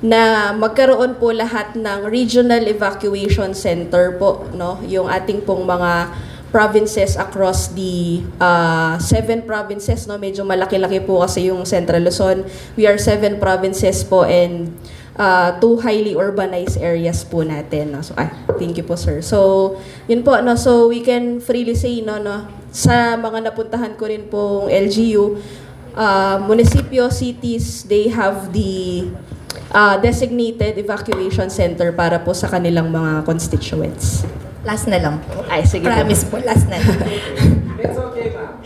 na magkaroon po lahat ng regional evacuation center po, no, yung ating pong mga provinces across the 7 provinces, no, medyo malaki-laki po kasi yung Central Luzon. We are 7 provinces po and 2 highly urbanized areas po natin, no. So thank you po, sir. So yun po, no, so we can freely say, no, sa mga napuntahan ko rin pong LGU, munisipyo, cities, they have the designated evacuation center para po sa kanilang mga constituents. Last na lang po. Ay, sige. Promise po, last na lang. It's okay, ma'am.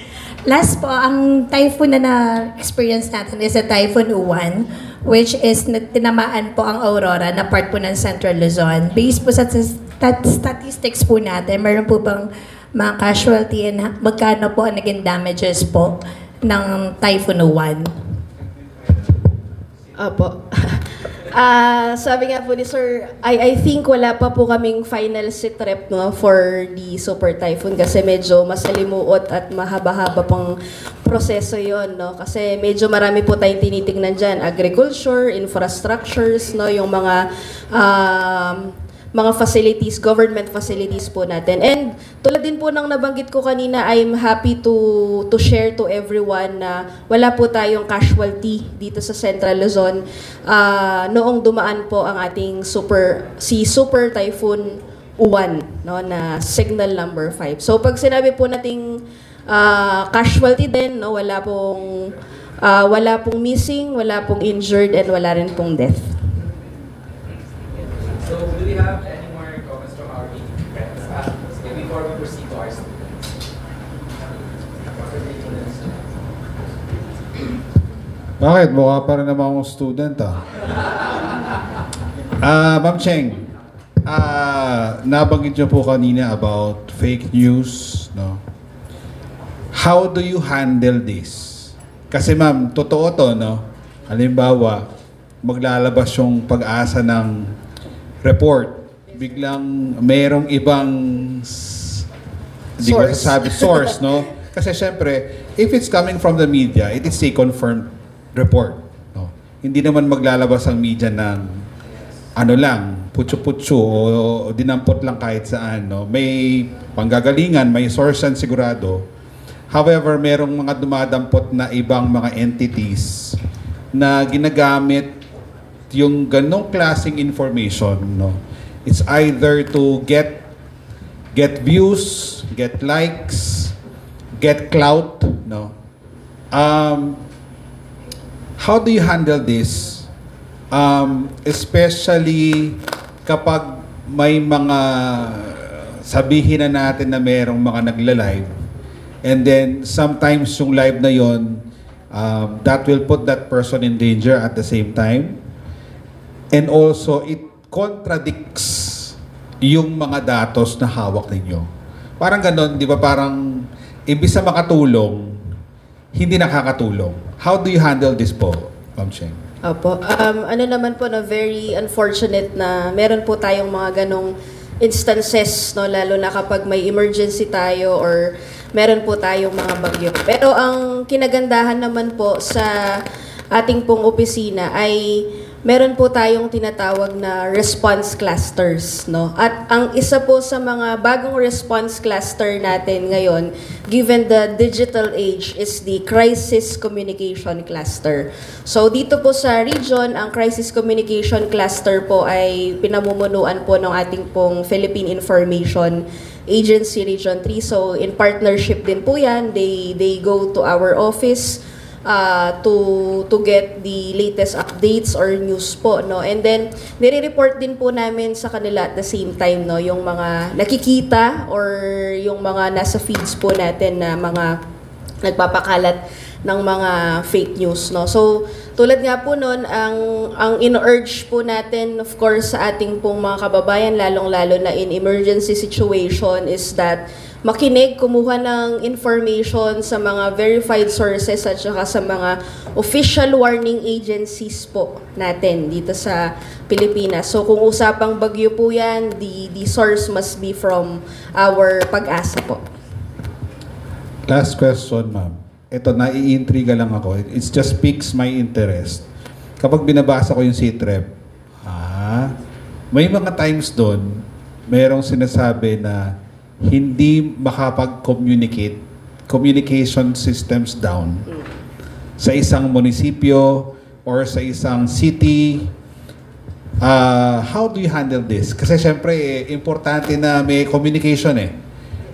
Last po, ang typhoon na na-experience natin is a Typhoon Uwan, which is tinamaan po ang Aurora na part po ng Central Luzon. Based po sa statistics po natin, meron po bang mga casualty and magkano po ang naging damages po ng Typhoon Uwan? Apo. Sabi nga po ni Sir, I think wala pa po kaming final sit rep, no, for the super typhoon kasi medyo masalimuot at mahaba-haba pang proseso yon, no, kasi medyo marami po tayong tinitingnan dyan, agriculture, infrastructures, no, yung mga facilities, government facilities po natin. And tulad din po ng nabanggit ko kanina, I'm happy to share to everyone na wala po tayong casualty dito sa Central Luzon noong dumaan po ang ating super typhoon Uwan, no, na signal number 5. So pag sinabi po nating casualty din, no, wala pong missing, wala pong injured, and wala rin pong death. Bakit? Mukha pa rin naman akong student Ma'am Cheng, nabanggit niyo po kanina about fake news, no? How do you handle this? Kasi ma'am, totoo to, no? Halimbawa, maglalabas yung Pag-asa ng report. Biglang merong ibang hindi ko sasabi source, no? Kasi syempre, if it's coming from the media, it is a confirmed report. No? Hindi naman maglalabas ang media ng ano lang, putyo-putyo o dinampot lang kahit saan. No? May panggagalingan, may source yan sigurado. However, merong mga dumadampot na ibang mga entities na ginagamit yung ganong klaseng information. No? It's either to get views, get likes, get clout, no? How do you handle this? Especially kapag may mga sabihin na natin na merong mga nagla-live and then sometimes yung live na yon that will put that person in danger at the same time. And also it contradicts yung mga datos na hawak ninyo. Parang ganon, di ba? Parang imbis na makatulong, hindi nakakatulong. How do you handle this po, Ma'am Cheng? Opo. Ano naman po na very unfortunate na meron po tayong mga ganong instances, no, lalo na kapag may emergency tayo or meron po tayong mga bagyo. Pero ang kinagandahan naman po sa ating pong opisina ay meron po tayong tinatawag na response clusters, no? At ang isa po sa mga bagong response cluster natin ngayon, given the digital age, is the crisis communication cluster. So dito po sa region, ang crisis communication cluster po ay pinamumunuan po ng ating pong Philippine Information Agency Region 3. So in partnership din po yan, they go to our office to get the latest updates or news po, no? And then nire-report din po namin sa kanila at the same time, no, yung mga nakikita or yung mga nasa feeds po natin na mga nagpapakalat ng mga fake news, no? So tulad nga po noon, ang in-urge po natin, of course, sa ating pong mga kababayan, lalong-lalo na in emergency situation, is that makinig, kumuha ng information sa mga verified sources at saka sa mga official warning agencies po natin dito sa Pilipinas. So kung usapang bagyo po yan, the source must be from our Pag-asa po. Last question, ma'am. Ito, naiintriga lang ako. It just piques my interest. Kapag binabasa ko yung CTREP, may mga times doon, merong sinasabi na hindi makapag-communicate, communication systems down sa isang munisipyo or sa isang city. How do you handle this? Kasi syempre, importante na may communication eh.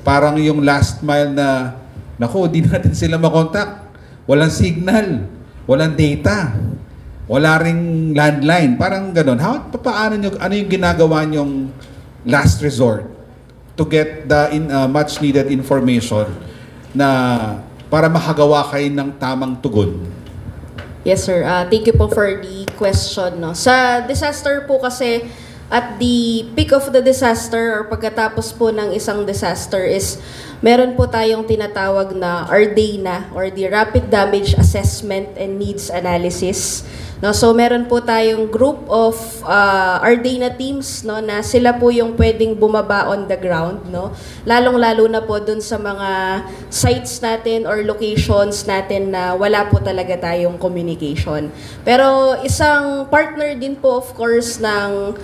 Parang yung last mile na, naku, di natin sila makontak. Walang signal, walang data, wala ring landline. Parang ganon. Paano nyo, ano yung ginagawa nyong last resort to get the much needed information na para makagawa kayo ng tamang tugon? Yes, sir. Thank you po for the question, no. Sa disaster po kasi, at the peak of the disaster or pagkatapos po ng isang disaster is meron po tayong tinatawag na RDANA or the Rapid Damage Assessment and Needs Analysis. No, so meron po tayong group of RDANA teams, no, na sila po yung pwedeng bumaba on the ground, no. Lalong-lalo na po dun sa mga sites natin or locations natin na wala po talaga tayong communication. Pero isang partner din po of course ng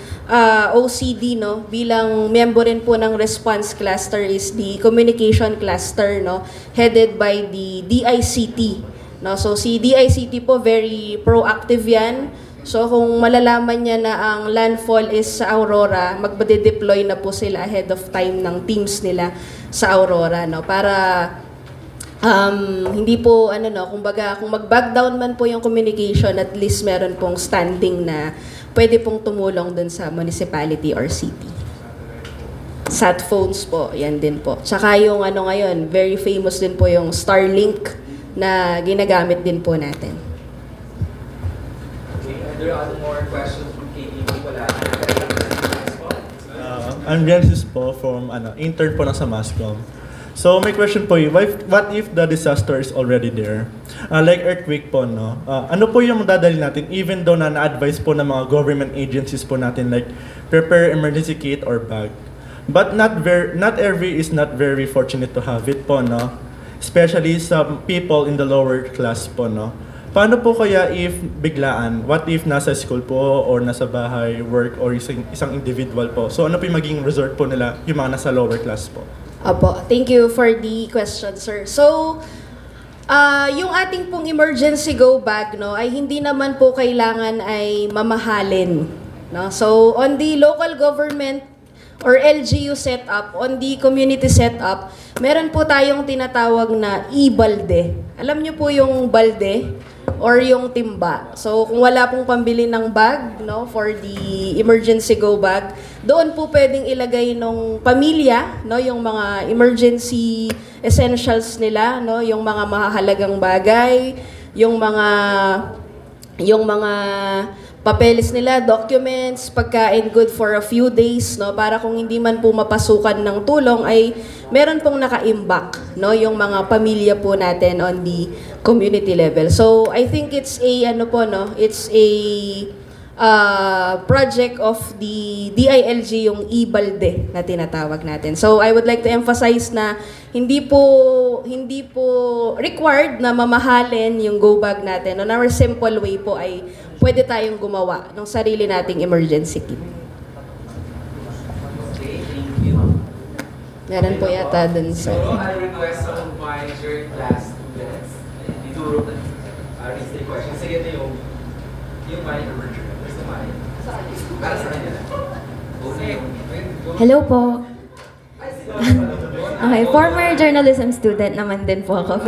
OCD, no, bilang member rin po ng response cluster is the communication cluster, no, headed by the DICT. No, so si DICT po very proactive yan. So kung malalaman niya na ang landfall is sa Aurora, magde-deploy na po sila ahead of time ng teams nila sa Aurora, no, para hindi po kumbaga kung mag-back down man po yung communication, at least meron pong standing na pwede pong tumulong dun sa municipality or city. Sat phones po, yan din po. Tsaka yung ngayon, very famous din po yung Starlink na ginagamit din po natin. there are more questions from KBB? Wala. I'm Genesis po from intern po na sa Mascom. So my question po what if the disaster is already there? Like earthquake po, no? Ano po yung dadali natin even though na-advise po ng mga government agencies po natin like prepare emergency kit or bag. But not every is not very fortunate to have it po, no? Especially some people in the lower class po, no? Paano po kaya if biglaan? What if nasa school po or nasa bahay, work, or isang individual po? So ano po yung maging resort po nila yung mga nasa lower class po? Apo, thank you for the question, sir. So, yung ating pong emergency go bag, no, ay hindi naman po kailangan ay mamahalin. No? So, on the local government or LGU setup, on the community setup, meron po tayong tinatawag na e-balde. Alam niyo po yung balde? Or yung timba. So, kung wala pong pambili ng bag, no, for the emergency go bag, doon po pwedeng ilagay nung pamilya, no, yung mga emergency essentials nila, no, yung mga mahahalagang bagay, yung mga papeles nila, documents, pagkain good for a few days, no, para kung hindi man po mapasukan ng tulong ay meron pong naka-imbak, no, yung mga pamilya po natin on the community level. So I think it's a it's a project of the DILG, yung e-balde na tinatawag natin. So I would like to emphasize na hindi po required na mamahalin yung go bag natin. On our simple way po ay pwede tayong gumawa ng sarili nating emergency kit. Okay, thank you. Meron po yata dun sa... So, I request sa combined your class students. Ituro na raise the question. Sige na yung mic. Where's the mic? Para sa kanya. Okay. Hello po. Okay, former journalism student naman din po ako.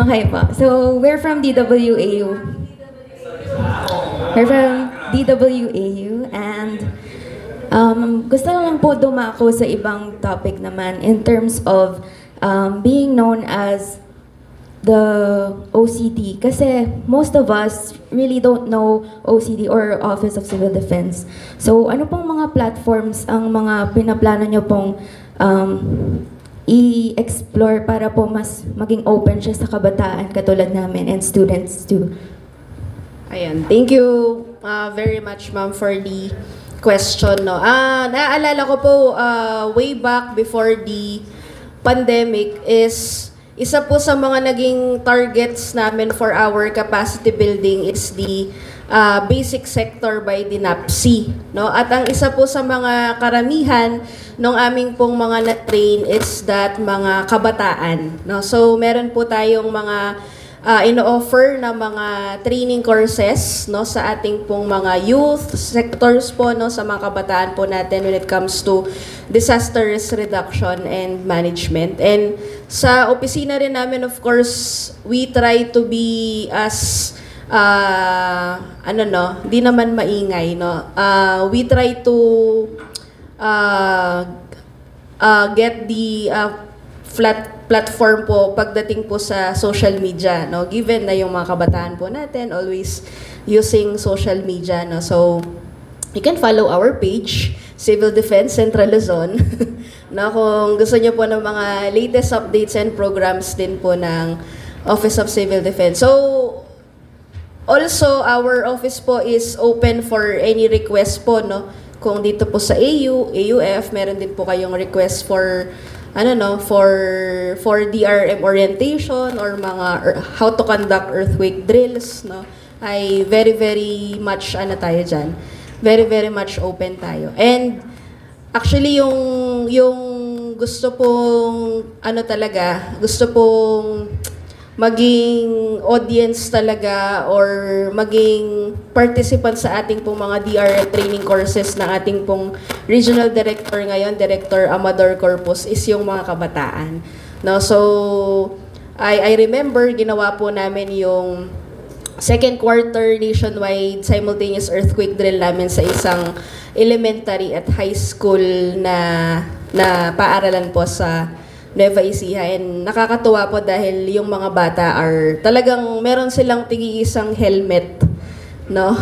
Okay po. So, we're from DWAU. We're from DWAU and gusto lang po dumako sa ibang topic naman in terms of being known as the OCD. Kasi most of us really don't know OCD or Office of Civil Defense. So ano pong mga platforms ang mga pinaplano nyo pong i-explore para po mas maging open siya sa kabataan katulad namin and students too? Ayan, thank you very much, ma'am, for the question. No? Naaalala ko po, way back before the pandemic is isa po sa mga naging targets namin for our capacity building is the basic sector by the NAPC. No? At ang isa po sa mga karamihan ng aming pong mga na-train is that mga kabataan. No? So meron po tayong mga ino-offer na mga training courses, no, sa ating pong mga youth sectors po, no, sa mga kabataan po natin when it comes to disaster risk reduction and management. And sa opisina rin namin, of course, we try to be as di naman maingay, no. We try to get the platform po pagdating po sa social media, no, given na yung mga kabataan po natin always using social media, no. So you can follow our page Civil Defense Central Luzon na kung gusto niyo po ng mga latest updates and programs din po ng Office of Civil Defense. So also our office po is open for any request po, no, kung dito po sa AU, AUF meron din po kayong request for for DRM orientation or mga how to conduct earthquake drills, no, ay very much tayo dyan. Very much open tayo. And actually yung gusto pong gusto pong maging audience talaga or maging participant sa ating pong mga DRM training courses ng ating pong regional director ngayon, Director Amador Corpus, is yung mga kabataan. No, so I remember ginawa po namin yung second quarter nationwide simultaneous earthquake drill namin sa isang elementary at high school na paaralan po sa Nueva Ecija. And nakakatuwa po dahil yung mga bata are talagang meron silang tigi-isang helmet no?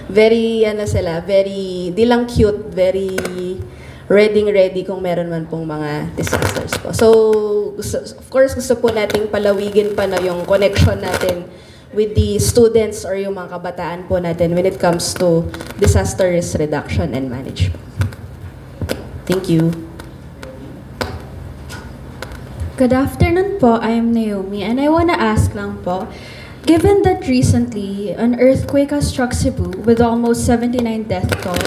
Very, ano sila, very, di lang cute, very ready kung meron man pong mga disasters po. So, of course, gusto po nating palawigin pa na yung connection natin with the students or yung mga kabataan po natin when it comes to disaster risk reduction and management. Thank you. Good afternoon po, I am Naomi, and I wanna ask lang po, given that recently an earthquake has struck Cebu with almost 79 death toll,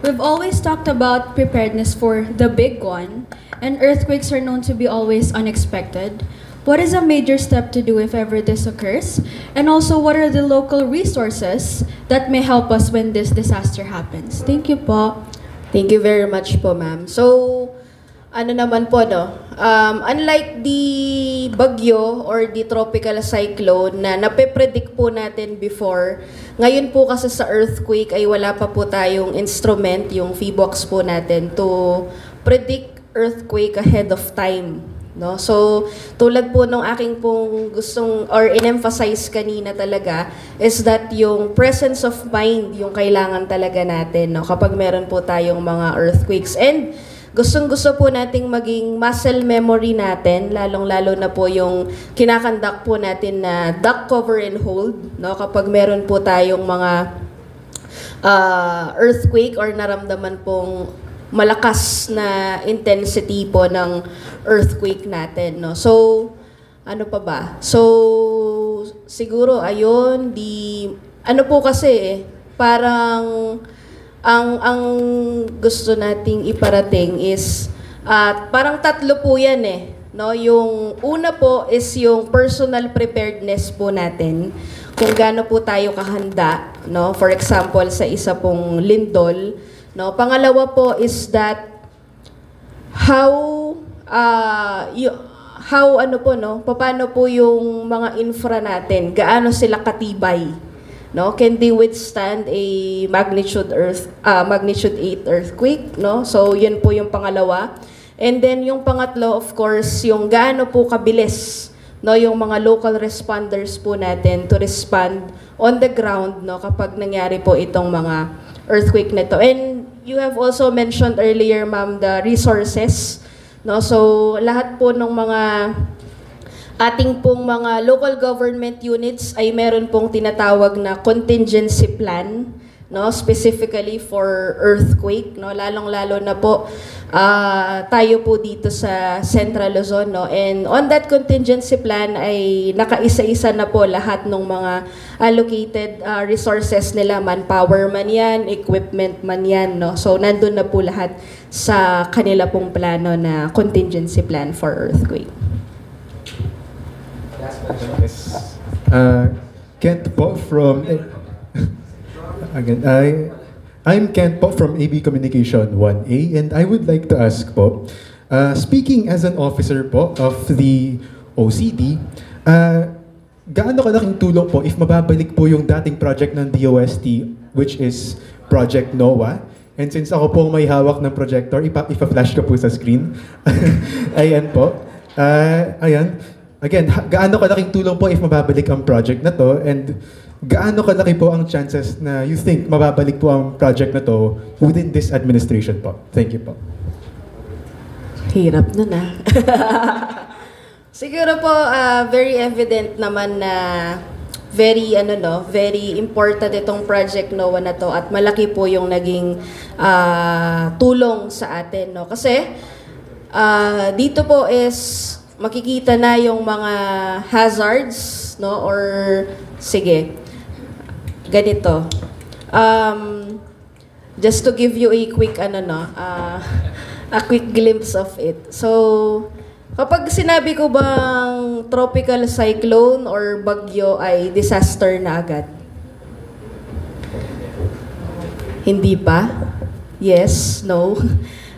we've always talked about preparedness for the big one, and earthquakes are known to be always unexpected. What is a major step to do if ever this occurs? And also, what are the local resources that may help us when this disaster happens? Thank you po. Thank you very much po, ma'am. So, ano naman po, no? Unlike the bagyo or the tropical cyclone na nape-predict po natin before, ngayon po kasi sa earthquake ay wala pa po tayong instrument, yung PHIVOX po natin, to predict earthquake ahead of time. No? So, tulad po nung aking pong gustong or in-emphasize kanina talaga is that yung presence of mind yung kailangan talaga natin, no? Kapag meron po tayong mga earthquakes. And gustong-gusto po nating maging muscle memory natin, lalong-lalo na po yung kinakandak po natin na duck cover and hold, no? Kapag meron po tayong mga earthquake or naramdaman pong malakas na intensity po ng earthquake natin, no? So, ano pa ba? So, siguro, ayun, ano po kasi, parang, ang gusto nating iparating is, parang tatlo po yan no? Yung una po is yung personal preparedness po natin, kung gaano po tayo kahanda, no? For example, sa isa pong lindol, no? Pangalawa po is that how ano po, no? Paano po yung mga infra natin? Gaano sila katibay? No? Can they withstand a magnitude 8 earthquake, no? So, yun po yung pangalawa. And then yung pangatlo, of course, yung gaano po kabilis, no, yung mga local responders po natin to respond on the ground, no, kapag nangyari po itong mga earthquake nito. And you have also mentioned earlier, ma'am, the resources, no? So, lahat po ng mga ating pong mga local government units ay meron pong tinatawag na contingency plan, no, specifically for earthquake, no, lalong-lalo na po tayo po dito sa Central Luzon, no, and on that contingency plan ay nakaisa-isa na po lahat ng mga allocated resources nila, manpower man yan, equipment man yan, no, so nandun na po lahat sa kanila pong plano na contingency plan for earthquake. Kent po from I'm Kent po from AB Communication 1A, and I would like to ask po, speaking as an officer po of the OCD, gaano kalaking tulong po if mababalik po yung dating project ng DOST, which is Project NOAA? And since ako po may hawak ng projector, ipa-flash ko po sa screen. Ayan po. Ayan. Again, gaano kalaking tulong po if mababalik ang project na to, and gaano kalaki po ang chances na you think mababalik po ang project na to within this administration po? Thank you po. Hirap nun Siguro po, very evident naman na very important itong project NOAA na to, at malaki po yung naging tulong sa atin, no? Kasi dito po is makikita na yung mga hazards, no, or sige, ganito. Just to give you a quick a quick glimpse of it. So, kapag sinabi ko bang tropical cyclone or bagyo ay disaster na agad? Hindi pa? Yes? No?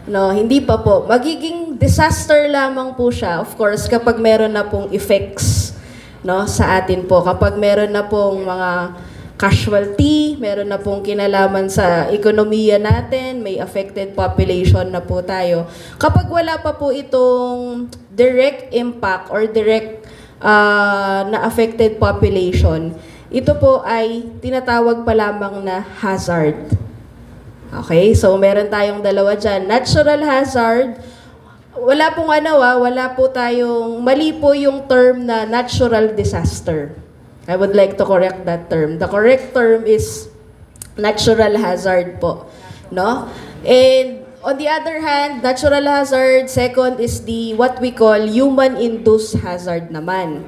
No, hindi pa po. Magiging disaster lamang po siya, of course, kapag meron na pong effects, no, sa atin po. Kapag meron na pong mga casualty, meron na pong kinalaman sa ekonomiya natin, may affected population na po tayo. Kapag wala pa po itong direct impact or direct na affected population, ito po ay tinatawag pa lamang na hazard. Okay, so meron tayong dalawa dyan. Natural hazard, wala pong wala po tayong, mali po yung term na natural disaster. I would like to correct that term. The correct term is natural hazard po. No? And on the other hand, natural hazard, second is the what we call human-induced hazard naman.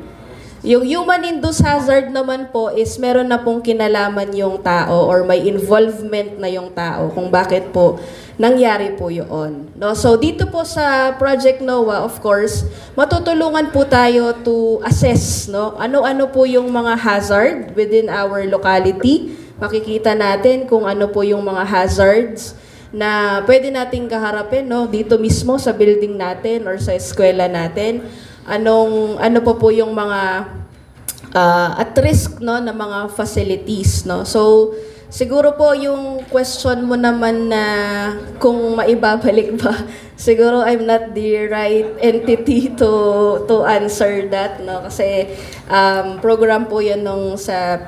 Yung human-induced hazard naman po is meron na pong kinalaman yung tao or may involvement na yung tao kung bakit po nangyari po yun. No? So dito po sa Project NOAA, of course, matutulungan po tayo to assess, no? Ano-ano po yung mga hazard within our locality. Makikita natin kung ano po yung mga hazards na pwede nating kaharapin, no? Dito mismo sa building natin or sa eskwela natin. Ano po yung mga at risk, no, na mga facilities, no? So siguro po yung question mo naman na kung maibabalik ba, siguro I'm not the right entity to answer that, no? Kasi program po yan nung sa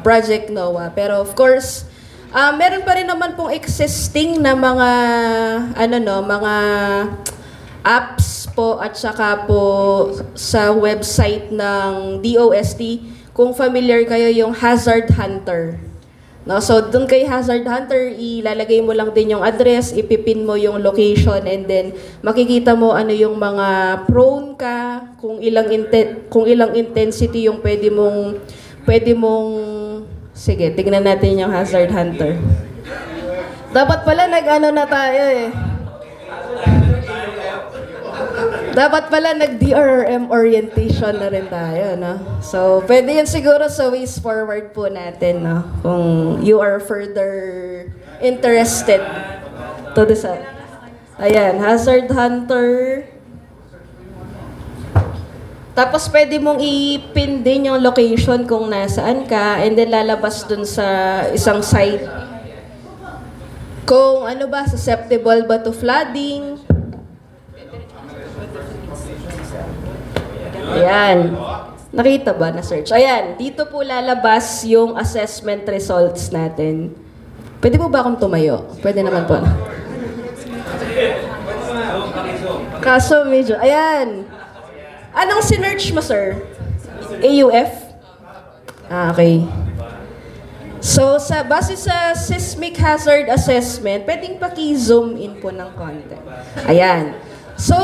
Project NOAA. Pero of course, meron pa rin naman pong existing na mga mga apps po at saka po sa website ng DOST. Kung familiar kayo yung Hazard Hunter. No, so doon kay Hazard Hunter, ilalagay mo lang din yung address, ipipin mo yung location, and then makikita mo ano yung mga prone ka, kung ilang intensity yung pwede mong sige, tignan natin yung Hazard Hunter. Dapat pala na tayo eh. Dapat pala nag-DRRM orientation na rin tayo, no? So, pwede yan siguro sa ways forward po natin, no? Kung you are further interested to decide. Ayan, Hazard Hunter. Tapos pwede mong i-pin din yung location kung nasaan ka, and then lalabas dun sa isang site. Kung susceptible ba to flooding. Ayan. Nakita ba na search? Ayan, dito po lalabas yung assessment results natin. Pwede po ba akong tumayo? Pwede naman po. Kaso medyo, ayan. Anong sinearch mo, sir? AUF? Okay. So, base sa seismic hazard assessment, pwedeng paki-zoom in po ng konti. Ayan. So,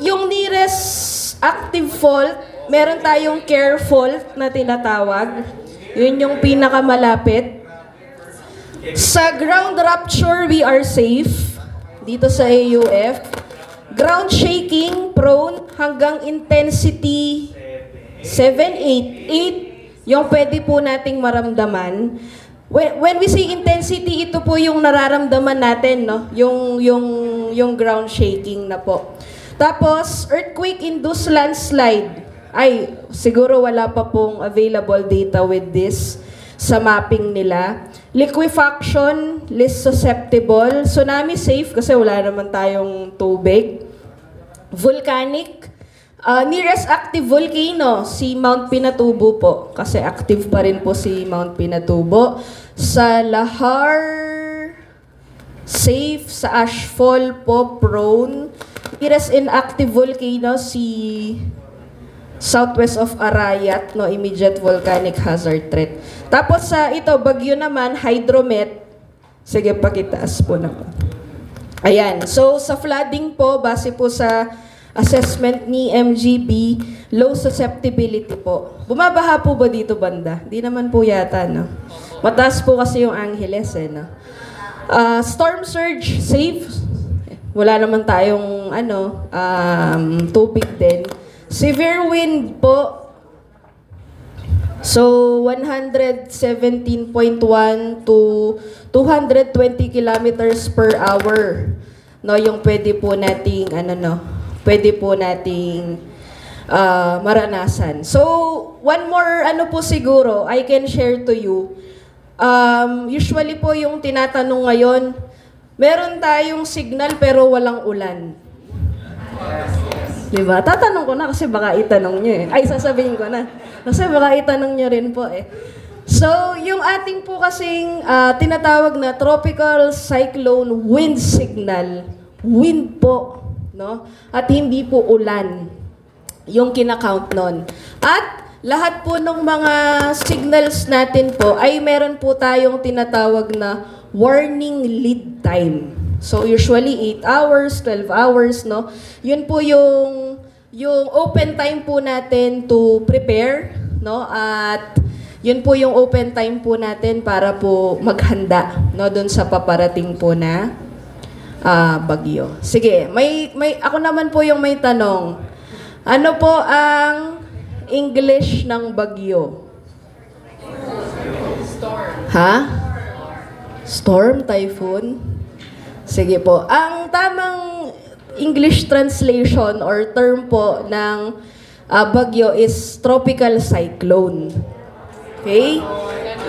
yung nearest active fault, meron tayong care fault na tinatawag. Yun yung pinakamalapit. Sa ground rupture, we are safe. Dito sa AUF. Ground shaking, prone, hanggang intensity 7, 8, 8, yung pwede po nating maramdaman. When we say intensity, ito po yung nararamdaman natin, no? Yung ground shaking na po. Tapos, earthquake-induced landslide. Ay, siguro wala pa pong available data with this sa mapping nila. Liquefaction, least susceptible. Tsunami safe kasi wala naman tayong tubig. Volcanic, nearest active volcano, si Mount Pinatubo po. Kasi active pa rin po si Mount Pinatubo. Sa Lahar, safe. Sa Ashfall po, prone. Nearest inactive volcano, si southwest of Arayat, no, immediate volcanic hazard threat. Tapos sa ito, Bagyo naman, hydromet. Sige, pakitaas po na po. Ayan. So, sa flooding po, base po sa assessment ni MGB, low susceptibility po. Bumabaha po ba dito banda? Di naman po yata, no? Mataas po kasi yung Angeles, eh, no? Storm surge, safe. Wala naman tayong, tubig din. Severe wind po. So, 117.1 to 220 kilometers per hour. No, yung pwede po nating, maranasan. So, one more, po siguro, I can share to you. Usually po yung tinatanong ngayon, meron tayong signal pero walang ulan. Diba? Tatanong ko na kasi baka itanong nyo eh. Ay, sasabihin ko na. Kasi baka itanong nyo rin po eh. So, yung ating po kasing tinatawag na tropical cyclone wind signal, wind po, no? At hindi po ulan yung kinakount nun. At lahat po ng mga signals natin po ay meron po tayong tinatawag na warning lead time. So, usually 8 hours, 12 hours, no? Yun po yung open time po natin to prepare, no? At yun po yung open time po natin para po maghanda, no, doon sa paparating po na bagyo. Sige, ako naman po yung may tanong. Ano po ang English ng bagyo? Storm. Ha? Storm, typhoon? Sige po. Ang tamang English translation or term po ng bagyo is tropical cyclone. Okay?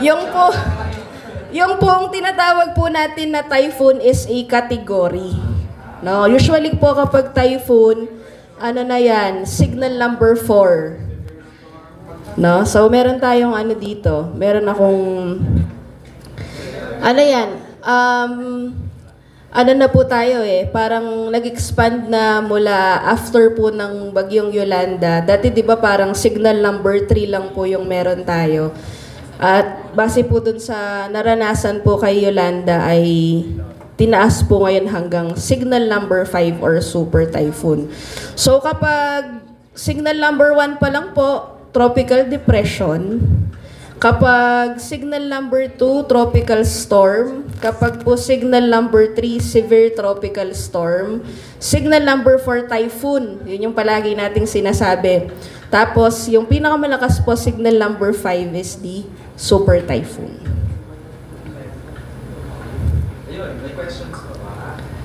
Yung pong tinatawag po natin na typhoon is a category. No? Usually po kapag typhoon, ano na yan, signal number 4. No? So meron tayong ano dito, meron akong ano yan, ano na po tayo eh, parang nag-expand na mula after po ng bagyong Yolanda. Dati di ba parang signal number 3 lang po yung meron tayo. At base po dun sa naranasan po kay Yolanda ay tinaas po ngayon hanggang signal number 5 or super typhoon. So kapag signal number 1 pa lang po, tropical depression. Kapag signal number 2, tropical storm. Kapag po signal number 3, severe tropical storm. Signal number 4, typhoon. Yun yung palagi nating sinasabi. Tapos, yung pinakamalakas po, signal number 5 is the super typhoon.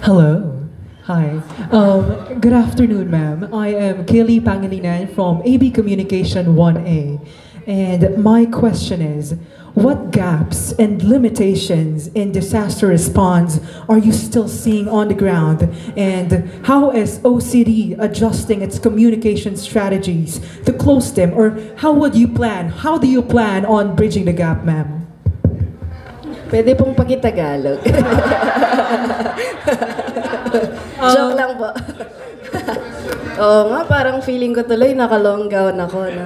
Hello. Hi. Good afternoon, ma'am. I am Kelly Pangilinan from AB Communication 1A. And my question is, what gaps and limitations in disaster response are you still seeing on the ground? And how is OCD adjusting its communication strategies to close them? Or how do you plan on bridging the gap, ma'am? Pwede pong pakitagalog. Joke lang po. Oo nga, parang feeling ko tuloy naka-long gown ako. No?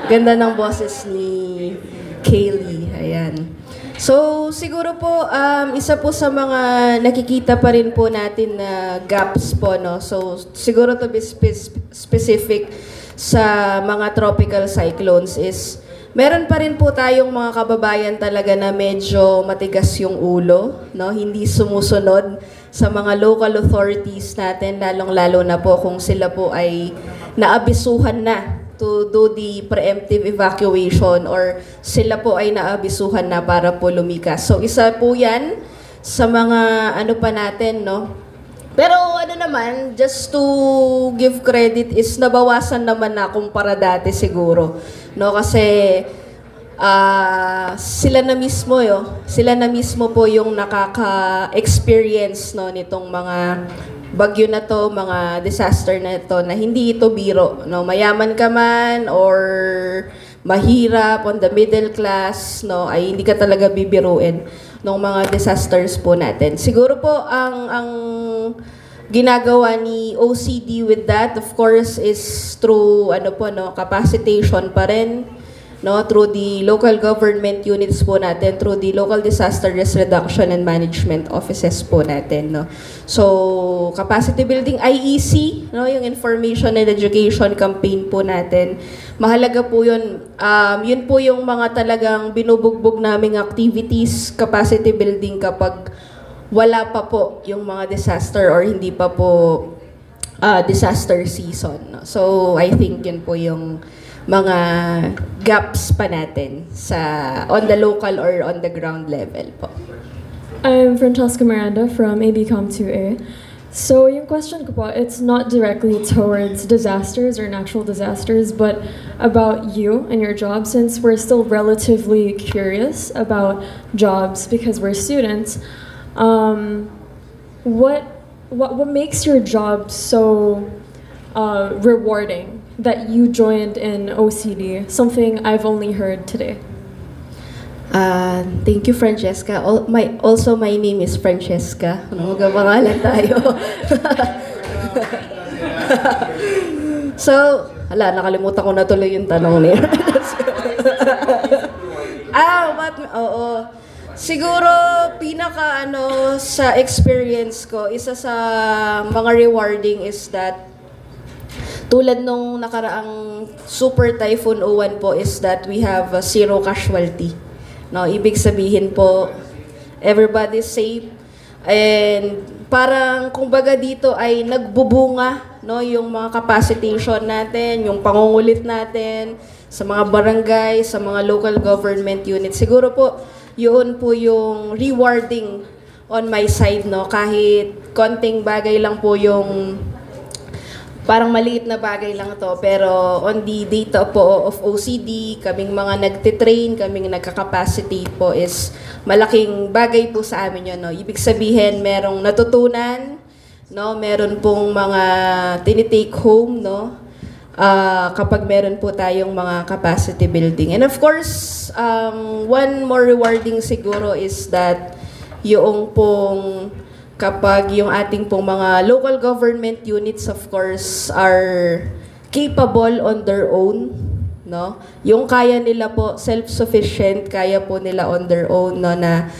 Ganda ng boses ni Kaylee. Ayan. So, siguro po, isa po sa mga nakikita pa rin po natin na gaps po, no? So, siguro to be specific sa mga tropical cyclones is meron pa rin po tayong mga kababayan talaga na medyo matigas yung ulo, no? Hindi sumusunod sa mga local authorities natin, lalong-lalo na po kung sila po ay naabisuhan na to do the preemptive evacuation or sila po ay naabisuhan na para po lumikas. So isa po yan sa mga ano pa natin, no? Pero ano naman, just to give credit is nabawasan naman na kumpara dati siguro. No? Kasi sila na mismo po yung nakaka-experience, no, nitong mga bagyo na to, mga disaster na to, na hindi ito biro, no? Mayaman ka man or mahirap, on the middle class, no, ay hindi ka talaga bibiruin ng mga disasters po natin. Siguro po ang ginagawa ni OCD with that, of course, is through capacitation pa rin, no, through the local government units po natin, through the local disaster risk reduction and management offices po natin, no. So, capacity building, IEC, no, yung information and education campaign po natin. Mahalaga po yun. Yun po yung mga talagang binubugbog naming activities, capacity building kapag wala pa po yung mga disaster or hindi pa po disaster season, no? So, I think yun po yung mga gaps pa natin sa on the local or on the ground level po. I'm Francesca Miranda from ABCom 2A. So yung question ko po, it's not directly towards disasters or natural disasters, but about you and your job, since we're still relatively curious about jobs because we're students. What makes your job so rewarding that you joined in OCD? Something I've only heard today. Thank you, Francesca. Also, my name is Francesca. Ano, magapangalan tayo. So, nakalimutan ko na tuloy yung tanong niya. Oo. Siguro, sa experience ko, isa sa mga rewarding is that tulad nung nakaraang Super Typhoon Uwan po is that we have zero casualty. No, ibig sabihin po, everybody's safe. And parang kumbaga dito ay nagbubunga, no, yung mga capacitation natin, yung pangungulit natin sa mga barangay, sa mga local government units. Siguro po, yun po yung rewarding on my side, no, kahit konting bagay lang po yung parang maliit na bagay lang to, pero on the data po of OCD, kaming mga nagtitrain, kaming nagka-capacity po is malaking bagay po sa amin yun, no. Ibig sabihin, merong natutunan, no, meron pong mga tinitake home, no, kapag meron po tayong mga capacity building. And of course, one more rewarding siguro is that yung pong kapag yung ating pong mga local government units, of course, are capable on their own, no? Yung kaya nila po, self-sufficient, kaya po nila on their own, no, na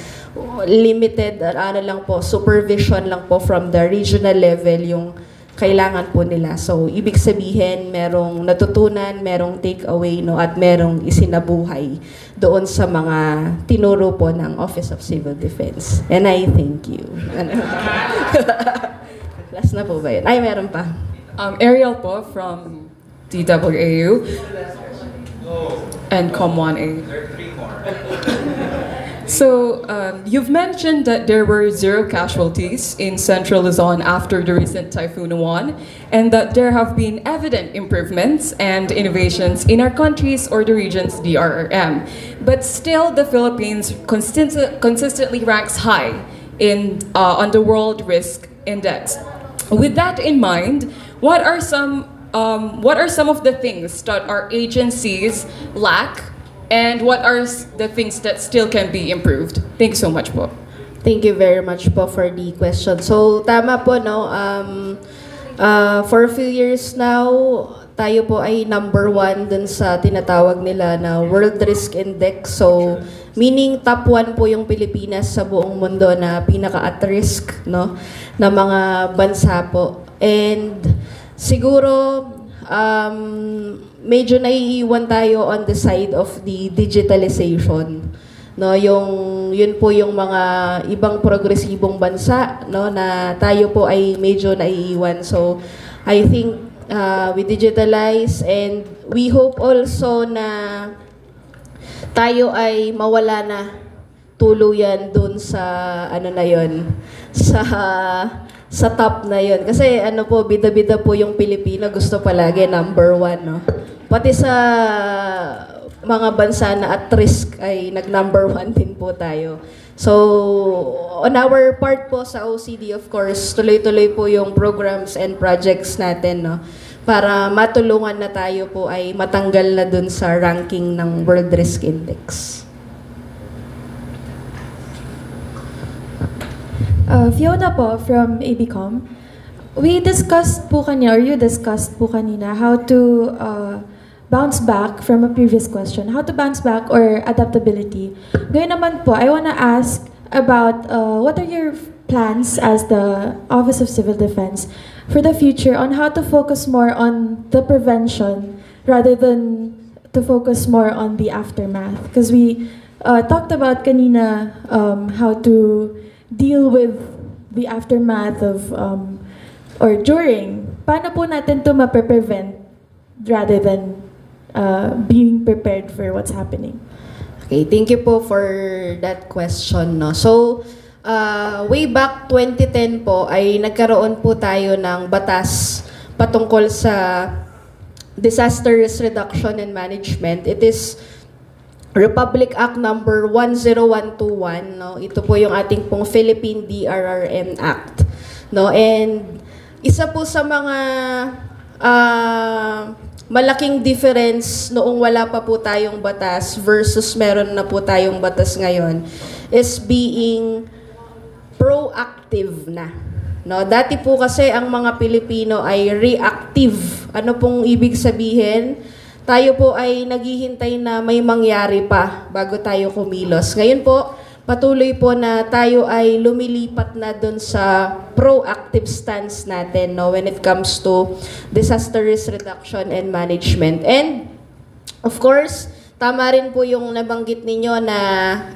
limited, lang po, supervision lang po from the regional level, yung kailangan po nila. So, ibig sabihin, merong natutunan, merong take-away, no, at merong isinabuhay doon sa mga tinuro po ng Office of Civil Defense. And I thank you. Last na po ba yun? Ay, meron pa. Ariel po from DWAU and Com1A. So, you've mentioned that there were 0 casualties in Central Luzon after the recent Typhoon Uwan, and that there have been evident improvements and innovations in our country's or the region's DRRM. But still, the Philippines consistently ranks high on the World Risk Index. With that in mind, what are some of the things that our agencies lack? And what are the things that still can be improved? Thank you so much po. Thank you very much po for the question. So, tama po, no? For a few years now, tayo po ay number 1 dun sa tinatawag nila na World Risk Index. So, meaning top 1 po yung Pilipinas sa buong mundo na pinaka-at risk, no, na mga bansa po. And siguro, medyo naiiwan tayo on the side of the digitalization, no, yun po yung mga ibang progresibong bansa, no, na tayo po ay medyo naiiwan. So I think we digitalize, and we hope also na tayo ay mawala na tuluyan dun sa na yun, sa top na yun. Kasi bida-bida po yung Pilipino, gusto palagi number 1, no? Pati sa mga bansa na at risk ay nag-number 1 din po tayo. So, on our part po sa OCD, of course, tuloy-tuloy po yung programs and projects natin, no? Para matulungan na tayo po ay matanggal na dun sa ranking ng World Risk Index. Fiona po from ABCom. You discussed po kanina how to bounce back from a previous question. How to bounce back or adaptability. Ngayon naman po, I want to ask about what are your plans as the Office of Civil Defense for the future on how to focus more on the prevention rather than to focus more on the aftermath? Because we talked about kanina how to deal with the aftermath of or during. Paano po natin to ma-prevent rather than being prepared for what's happening? Okay, thank you po for that question, no. So, way back 2010 po ay nagkaroon po tayo ng batas patungkol sa disaster risk reduction and management. It is Republic Act number 10121, no. Ito po yung ating pong Philippine DRRM Act, no. And isa po sa mga malaking difference noong wala pa po tayong batas versus meron na po tayong batas ngayon is being proactive na. No, dati po kasi ang mga Pilipino ay reactive. Ano pong ibig sabihin? Tayo po ay naghihintay na may mangyari pa bago tayo kumilos. Ngayon po, patuloy po na tayo ay lumilipat na doon sa proactive stance natin, no, when it comes to disaster risk reduction and management. And of course, tama rin po yung nabanggit ninyo na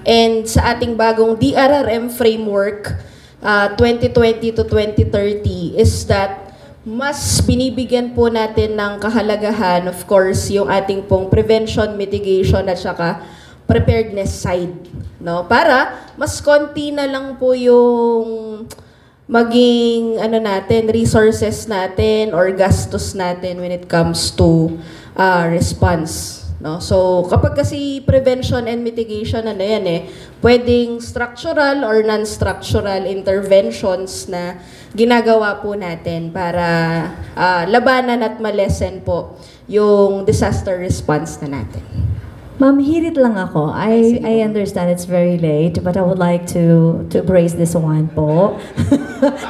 and sa ating bagong DRRM framework 2020 to 2030 is that mas binibigyan po natin ng kahalagahan, of course, yung ating pong prevention, mitigation at saka preparedness side, no? Para mas konti na lang po yung maging resources natin or gastos natin when it comes to response, no? So kapag kasi prevention and mitigation pwedeng structural or non-structural interventions na ginagawa po natin para labanan at malesen po yung disaster response na natin. Ma'am, hirit lang ako. I understand it's very late, but I would like to praise this one po.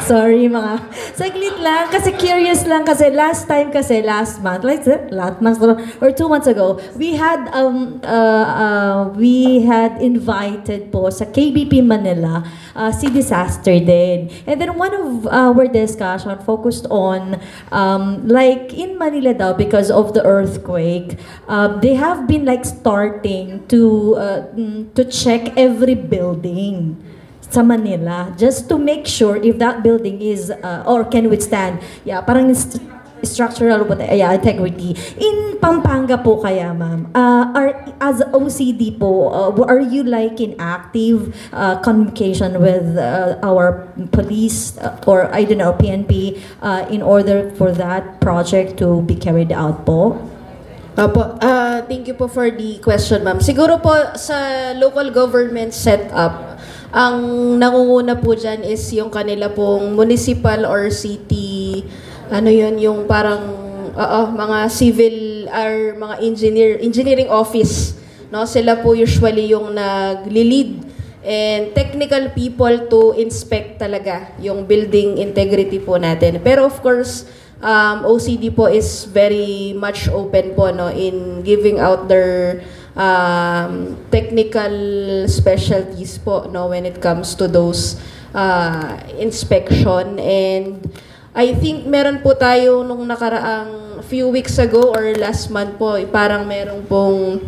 Sorry mga, saglit lang, kasi curious lang, kasi last month, last month or 2 months ago, we had invited po sa KBP Manila si disaster din. And then one of our discussion focused on, like in Manila daw, because of the earthquake, they have been like starting to check every building sa Manila just to make sure if that building is or can withstand parang structural integrity. In Pampanga po kaya, ma'am, as OCD po, are you like in active communication with our police or I don't know, PNP in order for that project to be carried out po? Opo, thank you po for the question, ma'am. Siguro po sa local government setup, ang nangunguna po dyan is yung kanila pong municipal or city, yung parang mga civil or mga engineering office, no? Sila po usually yung nagli-lead and technical people to inspect talaga yung building integrity po natin. Pero of course, OCD po is very much open po, no, in giving out their technical specialties po, no, when it comes to those inspection. And I think meron po tayo nung nakaraang few weeks ago or last month po, parang meron pong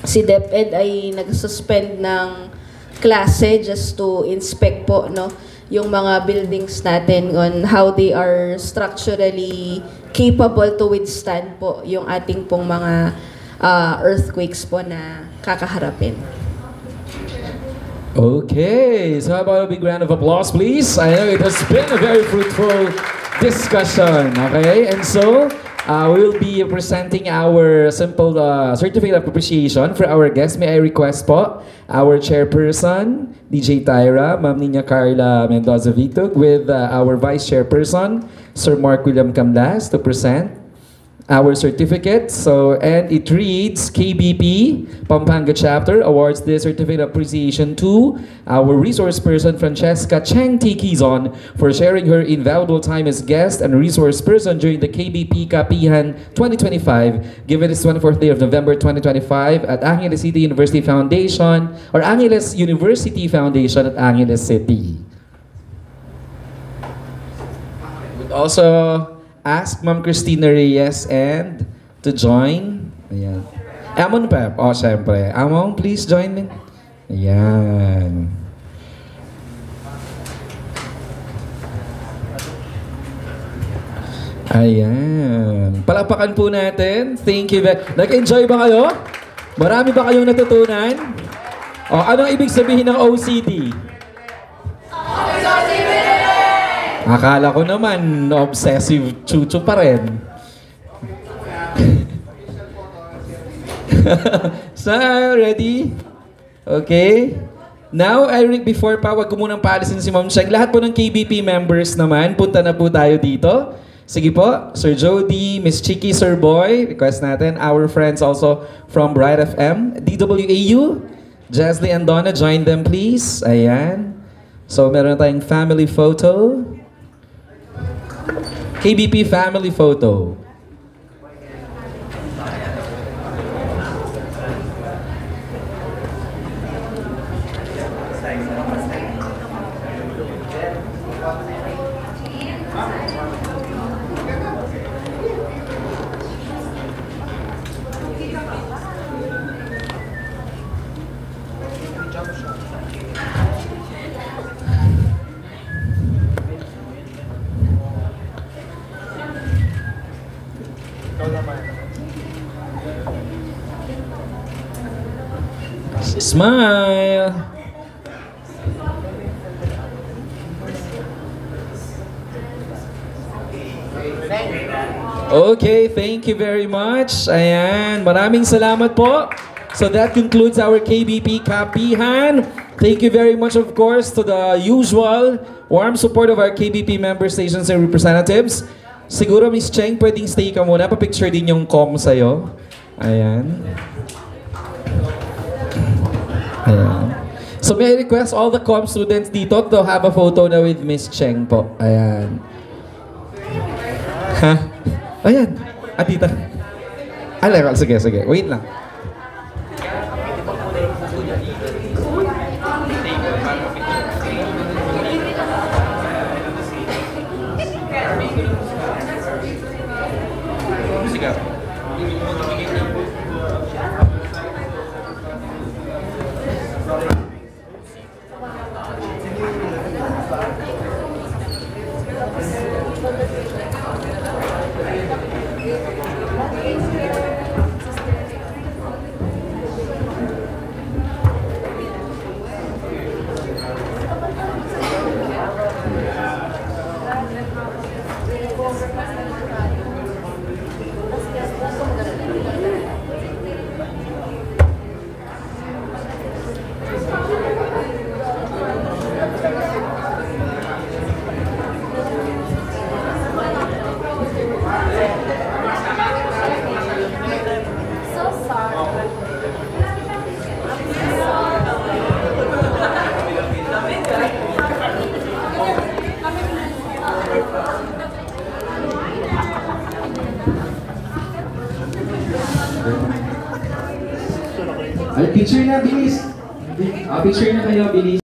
si DepEd ay nag-suspend ng klase just to inspect po, no, yung mga buildings natin on how they are structurally capable to withstand po yung ating pong mga earthquakes po na kakaharapin. Okay, so how about a big round of applause, please? I know it has been a very fruitful discussion, okay? And so, we will be presenting our simple certificate of appreciation for our guests. May I request po, our chairperson, DJ Tyra, Ma'am Nina Carla Mendoza Vitug, with our vice chairperson, Sir Mark William Camlas, to present our certificate. So, and it reads, KBP Pampanga Chapter awards the certificate of appreciation to our resource person Francesca Cheng T. Quizon for sharing her invaluable time as guest and resource person during the KBP Kapihan 2025, given this 24th day of November 2025 at Angeles City University Foundation or Angeles University Foundation at Angeles City. Would also ask Ma'am Christina Reyes and to join. Ayan. Amon Pep. Oh, syempre. Amon, please join me. Ayan. Ayan. Palakpakan po natin. Thank you. Nag-enjoy ba kayo? Marami ba kayong natutunan? O, anong ibig sabihin ng OCD? Akala ko naman, obsessive chuchu pa rin. So, ready? Okay. Now, Eric, before pa, wag ko munang paalisin si Ma'am Cheng. Lahat po ng KBP members naman, punta na po tayo dito Sige po, Sir Jody, Miss Chiki, Sir Boy, request natin. Our friends also from Bright FM, DWAU, Jasley and Donna, join them please. Ayan. So meron tayong family photo. KBP family photo. Smile. Okay, thank you very much. Ayan, maraming salamat po. So that concludes our KBP Kapihan. Thank you very much, of course, to the usual warm support of our KBP member stations and representatives. Siguro, Miss Cheng, pwedeng stay ka muna. Pa-picture din yung com sa'yo. Ayan. Ayan. So may I request all the com students dito to have a photo na with Miss Cheng po. Ayan. Ha? Ayan. Tita. Level. Sige, sige. Wait lang. Picture na, bilis. Picture na kayo, bilis.